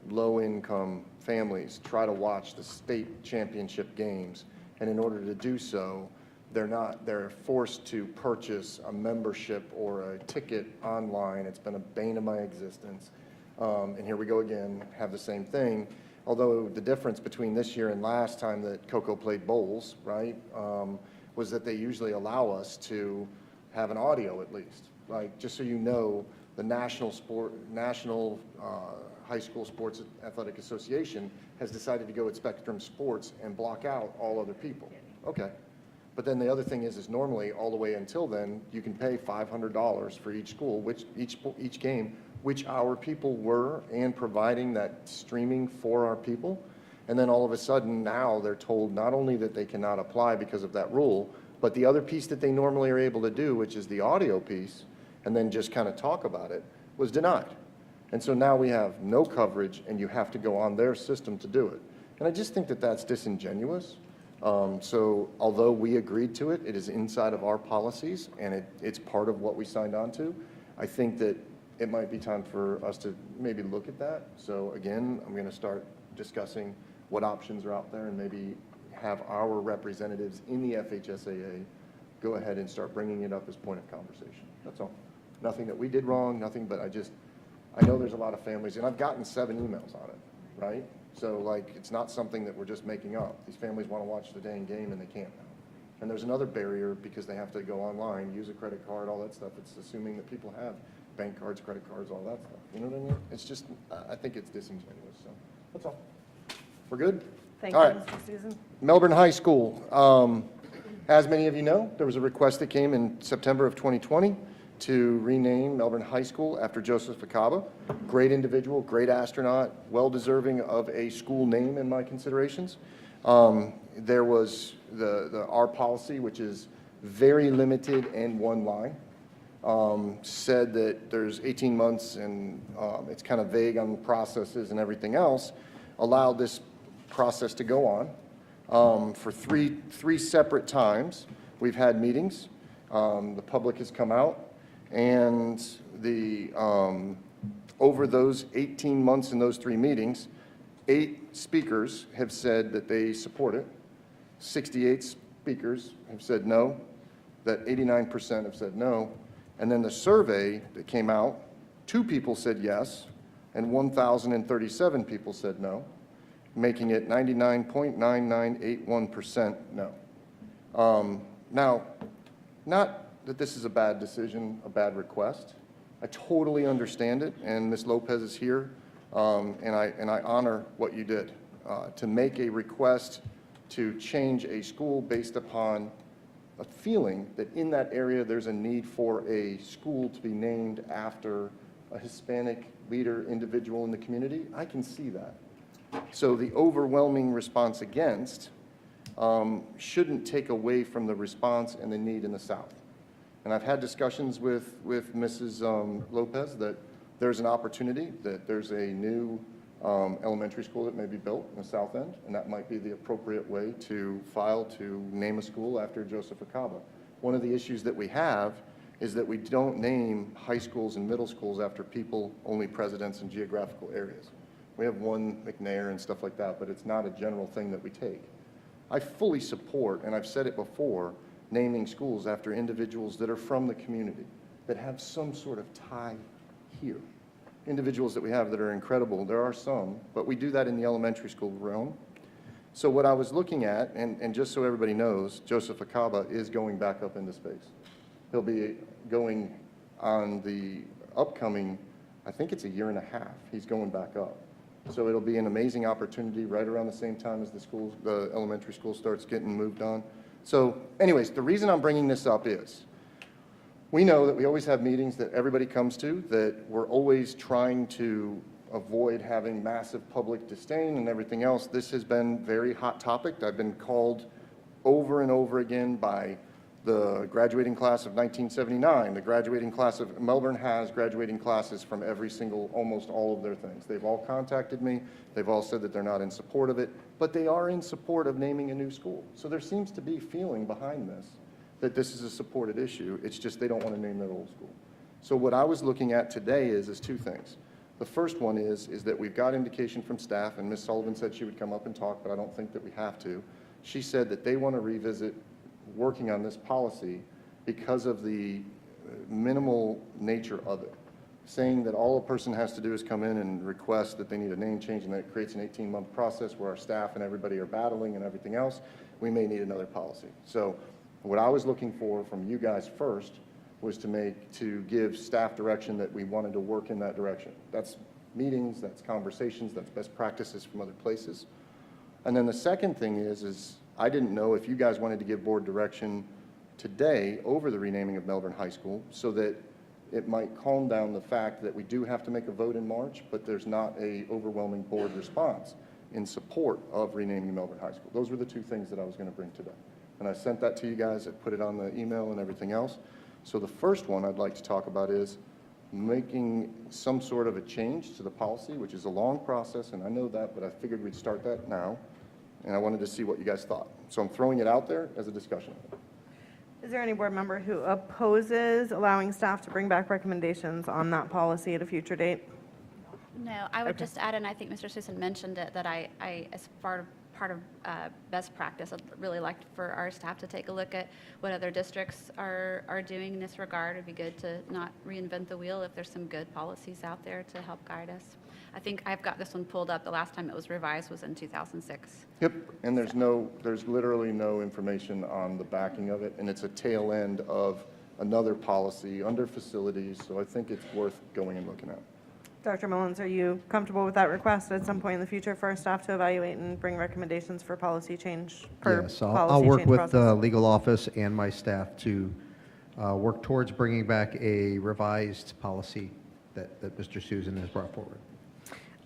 low-income families try to watch the state championship games, and in order to do so, they're forced to purchase a membership or a ticket online. It's been a bane of my existence. And here we go again, have the same thing. Although the difference between this year and last time that Coco played bowls, right, was that they usually allow us to have an audio at least. Like, just so you know, the National High School Sports Athletic Association has decided to go with Spectrum Sports and block out all other people. Okay. But then the other thing is normally all the way until then, you can pay $500 for each school, which each game, which our people were, and providing that streaming for our people. And then all of a sudden now they're told not only that they cannot apply because of that rule, but the other piece that they normally are able to do, which is the audio piece, and then just kind of talk about it, was denied. And so now we have no coverage, and you have to go on their system to do it. And I just think that that's disingenuous. So although we agreed to it, it is inside of our policies, and it's part of what we signed on to. I think that it might be time for us to maybe look at that. So again, I'm going to start discussing what options are out there and maybe have our representatives in the FHSAA go ahead and start bringing it up as point of conversation. That's all. Nothing that we did wrong, nothing, but I know there's a lot of families, and I've gotten 7 emails on it, right? So like, it's not something that we're just making up. These families want to watch the dang game and they can't now. And there's another barrier because they have to go online, use a credit card, all that stuff. It's assuming that people have bank cards, credit cards, all that stuff. You know what I mean? It's just, I think it's disingenuous, so that's all. We're good? Thank All you, right. Mr. Susan. Melbourne High School. As many of you know, there was a request that came in September of 2020 to rename Melbourne High School after Joseph Acaba. Great individual, great astronaut, well-deserving of a school name in my considerations. There was our policy, which is very limited and one line. said that there's 18 months and it's kind of vague on processes and everything else, allowed this process to go on. For three separate times, we've had meetings. The public has come out, and over those 18 months in those 3 meetings, 8 speakers have said that they support it. 68 speakers have said no. That 89% have said no. And then the survey that came out, 2 people said yes, and 1,037 people said no, making it 99.9981% no. Now, not that this is a bad decision, a bad request. I totally understand it, and Ms. Lopez is here, and I honor what you did. To make a request to change a school based upon a feeling that in that area there's a need for a school to be named after a Hispanic leader, individual in the community, I can see that. So the overwhelming response against shouldn't take away from the response and the need in the South. And I've had discussions with Mrs. Lopez that there's an opportunity, that there's a new elementary school that may be built in the South End, and that might be the appropriate way to file to name a school after Joseph Acaba. One of the issues that we have is that we don't name high schools and middle schools after people, only presidents in geographical areas. We have one McNair and stuff like that, but it's not a general thing that we take. I fully support, and I've said it before, naming schools after individuals that are from the community, that have some sort of tie here. Individuals that we have that are incredible, there are some, but we do that in the elementary school realm. So what I was looking at, and just so everybody knows, Joseph Acaba is going back up into space. He'll be going on the upcoming, I think it's a year and a half, he's going back up. So it'll be an amazing opportunity right around the same time as the elementary school starts getting moved on. So anyways, the reason I'm bringing this up is, we know that we always have meetings that everybody comes to, that we're always trying to avoid having massive public disdain and everything else. This has been very hot topic. I've been called over and over again by the graduating class of 1979, the graduating class of, Melbourne has graduating classes from every single, almost all of their things. They've all contacted me. They've all said that they're not in support of it, but they are in support of naming a new school. So there seems to be feeling behind this, that this is a supported issue. It's just they don't want to name their old school. So what I was looking at today is 2 things. The first one is that we've got indication from staff, and Ms. Sullivan said she would come up and talk, but I don't think that we have to. She said that they want to revisit working on this policy because of the minimal nature of it, saying that all a person has to do is come in and request that they need a name change, and that it creates an 18-month process where our staff and everybody are battling and everything else. We may need another policy. So what I was looking for from you guys first was to give staff direction that we wanted to work in that direction. That's meetings, that's conversations, that's best practices from other places. And then the second thing is I didn't know if you guys wanted to give board direction today over the renaming of Melbourne High School, so that it might calm down the fact that we do have to make a vote in March, but there's not a overwhelming board response in support of renaming Melbourne High School. Those were the 2 things that I was going to bring today. And I sent that to you guys. I put it on the email and everything else. So the first one I'd like to talk about is making some sort of a change to the policy, which is a long process, and I know that, but I figured we'd start that now, and I wanted to see what you guys thought. So I'm throwing it out there as a discussion. Is there any board member who opposes allowing staff to bring back recommendations on that policy at a future date? No, I would just add, and I think Mr. Susan mentioned it, that I as part of best practice, I'd really like for our staff to take a look at what other districts are doing in this regard. It'd be good to not reinvent the wheel if there's some good policies out there to help guide us. I think I've got this one pulled up. The last time it was revised was in 2006. Yep, and there's literally no information on the backing of it, and it's a tail end of another policy under facilities, so I think it's worth going and looking at. Dr. Mullins, are you comfortable with that request at some point in the future for our staff to evaluate and bring recommendations for policy change? Yes, I'll work with the legal office and my staff to work towards bringing back a revised policy that Mr. Susan has brought forward.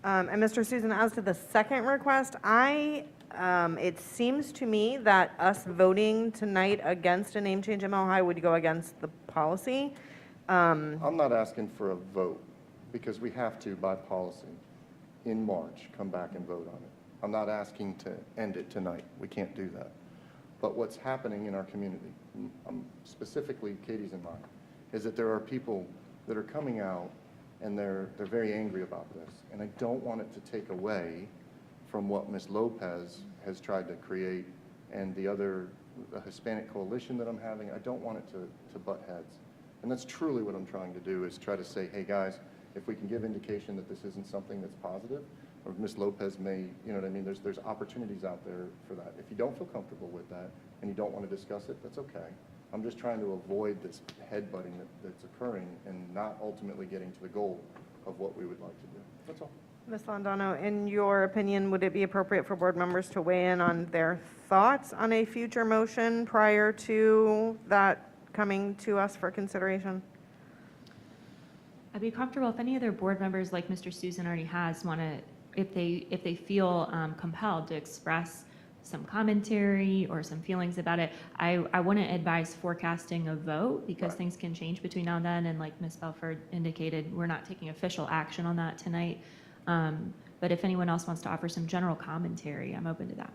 And Mr. Susan, as to the second request, it seems to me that us voting tonight against a name change in Mile High would go against the policy. I'm not asking for a vote, because we have to, by policy, in March, come back and vote on it. I'm not asking to end it tonight. We can't do that. But what's happening in our community, specifically Katie's in mind, is that there are people that are coming out and they're very angry about this. And I don't want it to take away from what Ms. Lopez has tried to create and the Hispanic coalition that I'm having. I don't want it to butt heads. And that's truly what I'm trying to do, is try to say, hey guys, if we can give indication that this isn't something that's positive, or Ms. Lopez may, you know what I mean, there's opportunities out there for that. If you don't feel comfortable with that and you don't want to discuss it, that's okay. I'm just trying to avoid this headbutting that's occurring and not ultimately getting to the goal of what we would like to do. That's all. Ms. Londano, in your opinion, would it be appropriate for board members to weigh in on their thoughts on a future motion prior to that coming to us for consideration? I'd be comfortable if any other board members, like Mr. Susan already has, want to, if they feel compelled to express some commentary or some feelings about it, I wouldn't advise forecasting a vote, because Right. things can change between now and then. And like Ms. Belford indicated, we're not taking official action on that tonight. But if anyone else wants to offer some general commentary, I'm open to that.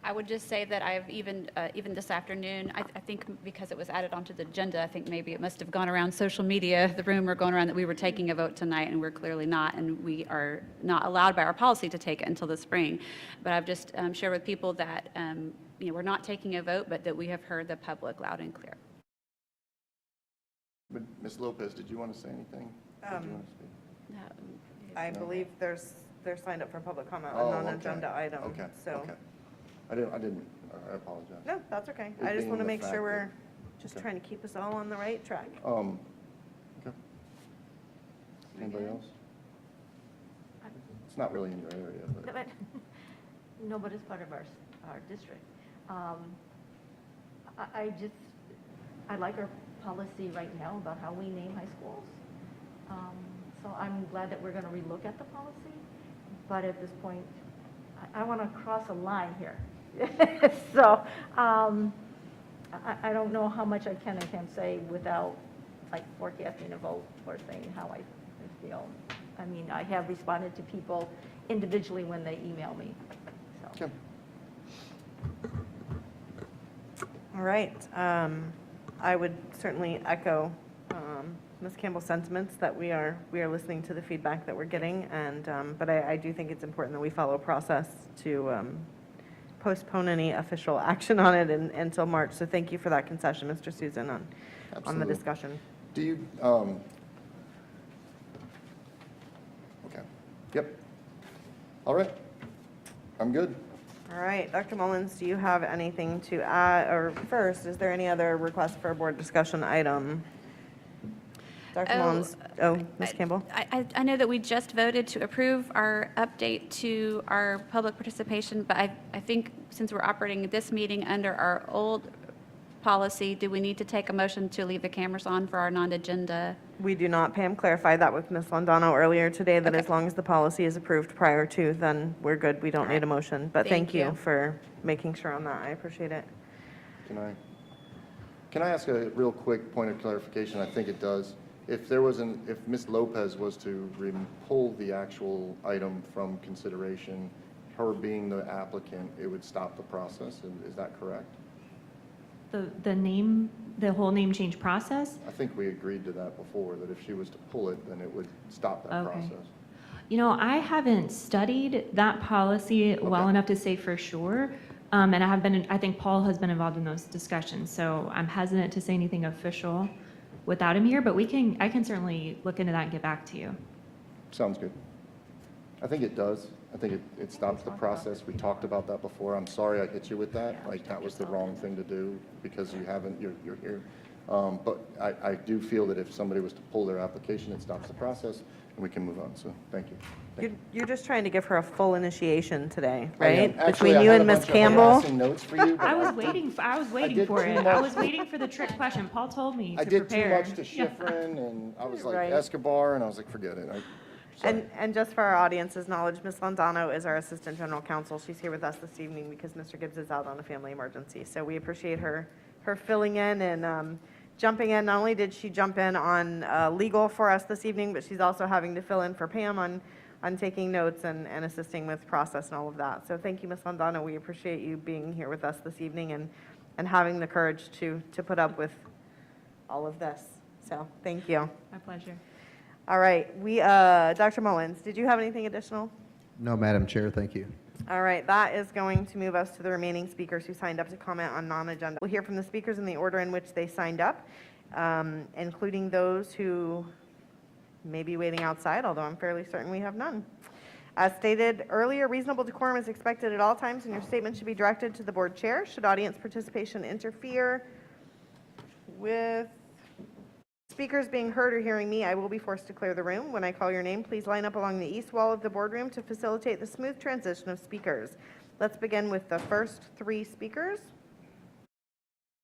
I would just say that I've even this afternoon, I think because it was added onto the agenda, I think maybe it must have gone around social media, the rumor going around that we were taking a vote tonight, and we're clearly not, and we are not allowed by our policy to take it until the spring. But I've just shared with people that we're not taking a vote, but that we have heard the public loud and clear. But Ms. Lopez, did you want to say anything? Did you want to speak? I No. believe they're signed up for public comment Oh, on okay. non-agenda item. Okay, So, okay. I didn't, I apologize. no, that's okay. It I just being want to the make fact sure we're that- just okay. trying to keep us all on the right track. Okay. Anybody else? It's not really in your area, but. No, but it's part of our district. I like our policy right now about how we name high schools. So I'm glad that we're going to relook at the policy, but at this point, I want to cross a line here. So I don't know how much I can and can't say without like forecasting a vote or saying how I feel. I mean, I have responded to people individually when they email me, so. Okay. All right. I would certainly echo Ms. Campbell's sentiments that we are listening to the feedback that we're getting, and but I do think it's important that we follow process to postpone any official action on it until March. So thank you for that concession, Mr. Susan, on the Absolutely. discussion. Do you, okay, yep. All right, I'm good. All right, Dr. Mullins, do you have anything to add? Or first, is there any other request for a board discussion item? Dr. Mullins, Ms. Campbell? I know that we just voted to approve our update to our public participation, but I think since we're operating this meeting under our old policy, do we need to take a motion to leave the cameras on for our non-agenda? We do not. Pam clarified that with Ms. Londano earlier today, that as long as the policy is approved prior to, then we're good. We don't need a motion. But Thank thank you you. for making sure on that. I appreciate it. Can I ask a real quick point of clarification? I think it does. If Ms. Lopez was to pull the actual item from consideration, her being the applicant, it would stop the process. Is that correct? The whole name change process? I think we agreed to that before, that if she was to pull it, then it would stop that Okay. process. You know, I haven't studied that policy well Okay. enough to say for sure. And I think Paul has been involved in those discussions, so I'm hesitant to say anything official without him here, but I can certainly look into that and get back to you. Sounds good. I think it does. I think it stops the process. We talked about that before. I'm sorry I hit you with that. Like, that was the wrong thing to do because you're here. But I do feel that if somebody was to pull their application, it stops the process and we can move on. So thank you. You're just trying to give her a full initiation today, I am. right? Actually, Between I you had and a Ms. bunch of Campbell? harassing notes for you, but I was waiting for did it. too I much. was waiting for the trick question. Paul told me I to did too prepare. much to Schifrin and I was like Right. Escobar and I was like, forget it. Sorry. And just for our audience's knowledge, Ms. Londano is our Assistant General Counsel. She's here with us this evening because Mr. Gibbs is out on a family emergency. So we appreciate her filling in and jumping in. Not only did she jump in on legal for us this evening, but she's also having to fill in for Pam on taking notes and assisting with process and all of that. So thank you, Ms. Londano. We appreciate you being here with us this evening and having the courage to put up with all of this. So thank you. My pleasure. All right, Dr. Mullins, did you have anything additional? No, Madam Chair, thank you. All right, that is going to move us to the remaining speakers who signed up to comment on non-agenda. We'll hear from the speakers in the order in which they signed up, including those who may be waiting outside, although I'm fairly certain we have none. As stated earlier, reasonable decorum is expected at all times, and your statement should be directed to the board chair. Should audience participation interfere with speakers being heard or hearing me, I will be forced to clear the room. When I call your name, please line up along the east wall of the boardroom to facilitate the smooth transition of speakers. Let's begin with the first three speakers.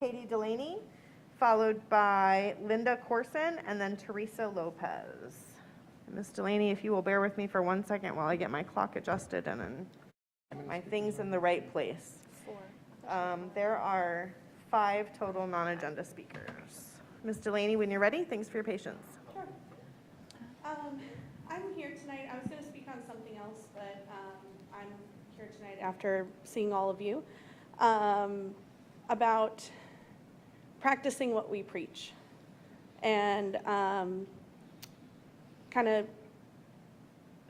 Katie Delaney, followed by Linda Corson, and then Teresa Lopez. Ms. Delaney, if you will bear with me for 1 second while I get my clock adjusted and then my things in the right place. There are 5 total non-agenda speakers. Ms. Delaney, when you're ready, thanks for your patience. Sure. I'm here tonight. I was going to speak on something else, but I'm here tonight after seeing all of you about practicing what we preach and kind of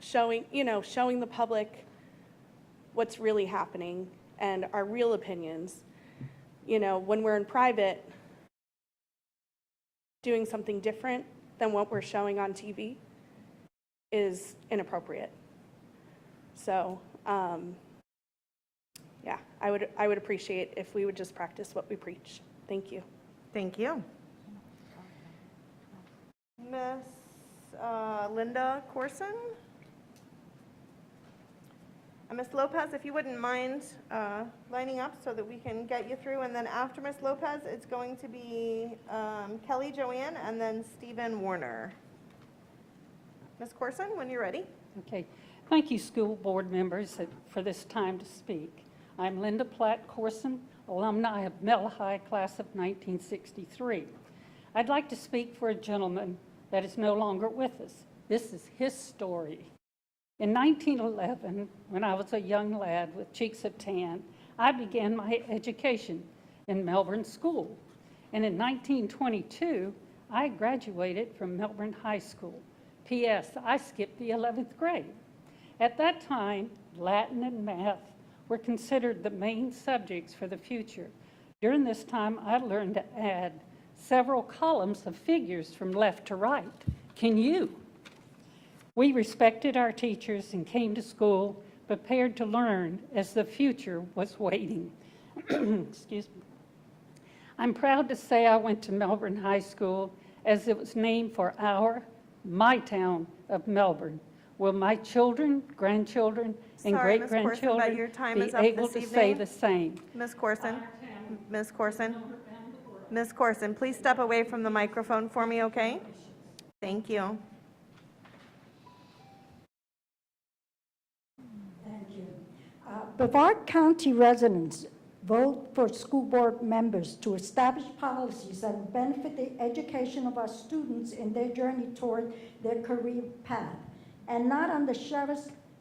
showing the public what's really happening and our real opinions. When we're in private, doing something different than what we're showing on TV is inappropriate. So, yeah, I would appreciate if we would just practice what we preach. Thank you. Thank you. Miss Linda Corson? Ms. Lopez, if you wouldn't mind lining up so that we can get you through. And then after Ms. Lopez, it's going to be Kelly Joanne and then Stephen Warner. Ms. Corson, when you're ready. Okay. Thank you, school board members, for this time to speak. I'm Linda Platt Corson, alumni of Mel High class of 1963. I'd like to speak for a gentleman that is no longer with us. This is his story. In 1911, when I was a young lad with cheeks of tan, I began my education in Melbourne School. And in 1922, I graduated from Melbourne High School. P.S. I skipped the 11th grade. At that time, Latin and math were considered the main subjects for the future. During this time, I learned to add several columns of figures from left to right. Can you? We respected our teachers and came to school prepared to learn as the future was waiting. Excuse me. I'm proud to say I went to Melbourne High School as it was named for my town of Melbourne. Will my children, grandchildren, and Sorry, Ms. Corson, but great-grandchildren your time be is up able this to say evening. the same? Ms. Corson, Ms. Corson, Ms. Corson, please step away from the microphone for me, okay? Thank you. Thank you. Brevard County residents vote for school board members to establish policies that benefit the education of our students in their journey toward their career path, and not on the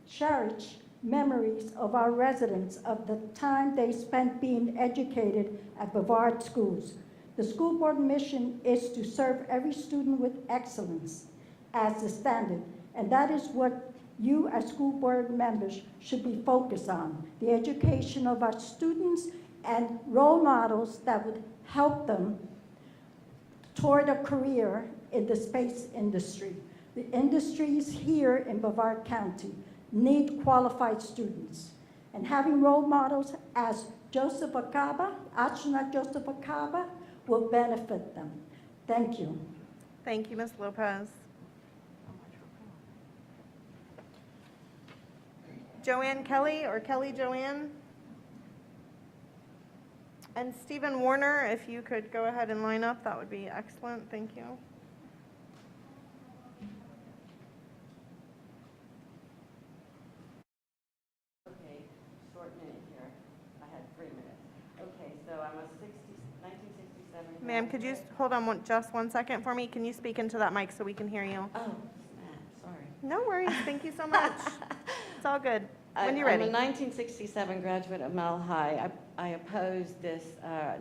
cherished memories of our residents of the time they spent being educated at Brevard schools. The school board mission is to serve every student with excellence as the standard, and that is what you as school board members should be focused on, the education of our students and role models that would help them toward a career in the space industry. The industries here in Brevard County need qualified students, and having role models as Joseph Acaba, astronaut Joseph Acaba, will benefit them. Thank you. Thank you, Ms. Lopez. Joanne Kelly or Kelly Joanne? And Stephen Warner, if you could go ahead and line up, that would be excellent. Thank you. Okay, short minute here. I had 3 minutes. Okay, so I'm a 1966 1967. Ma'am, could you hold on just 1 second for me? Can you speak into that mic so we can hear you? Oh, snap, sorry. No worries. Thank you so much. It's all good. When you're ready. I'm a 1967 graduate of Mile High. I oppose this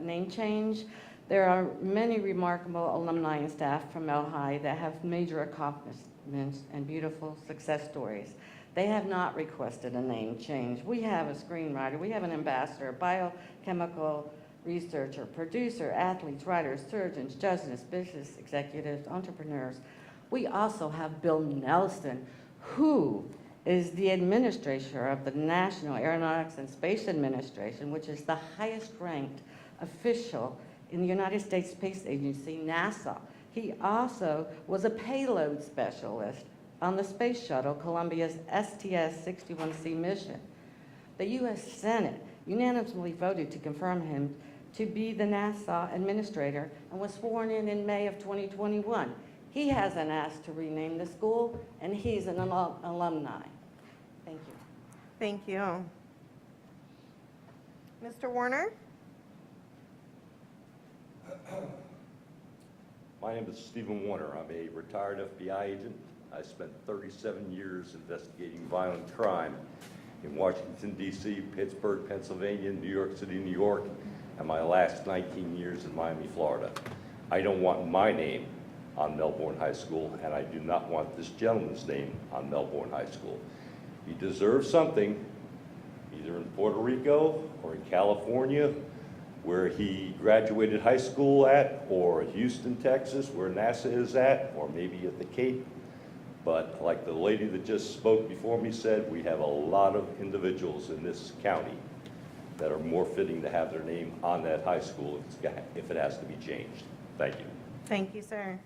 name change. There are many remarkable alumni and staff from Mile High that have major accomplishments and beautiful success stories. They have not requested a name change. We have a screenwriter, we have an ambassador, biochemical researcher, producer, athletes, writers, surgeons, judges, business executives, entrepreneurs. We also have Bill Nelson, who is the administrator of the National Aeronautics and Space Administration, which is the highest ranked official in the United States Space Agency, NASA. He also was a payload specialist on the Space Shuttle, Columbia's STS-61C mission. The U.S. Senate unanimously voted to confirm him to be the NASA administrator and was sworn in May of 2021. He hasn't asked to rename the school, and he's an alumni. Thank you. Thank you. Mr. Warner? My name is Stephen Warner. I'm a retired FBI agent. I spent 37 years investigating violent crime in Washington, D.C., Pittsburgh, Pennsylvania, New York City, New York, and my last 19 years in Miami, Florida. I don't want my name on Melbourne High School, and I do not want this gentleman's name on Melbourne High School. He deserves something, either in Puerto Rico or in California, where he graduated high school at, or Houston, Texas, where NASA is at, or maybe at the Cape. But like the lady that just spoke before me said, we have a lot of individuals in this county that are more fitting to have their name on that high school if it has to be changed. Thank you. Thank you, sir.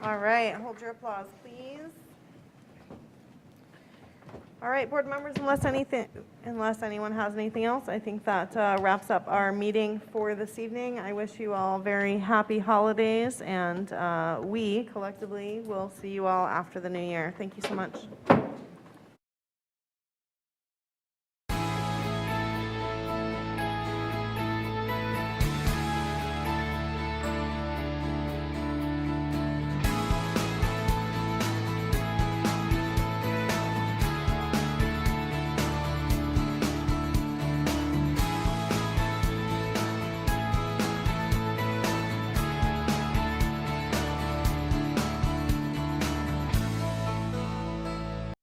All right, hold your applause, please. All right, board members, unless anyone has anything else, I think that wraps up our meeting for this evening. I wish you all very happy holidays, and we collectively will see you all after the new year. Thank you so much.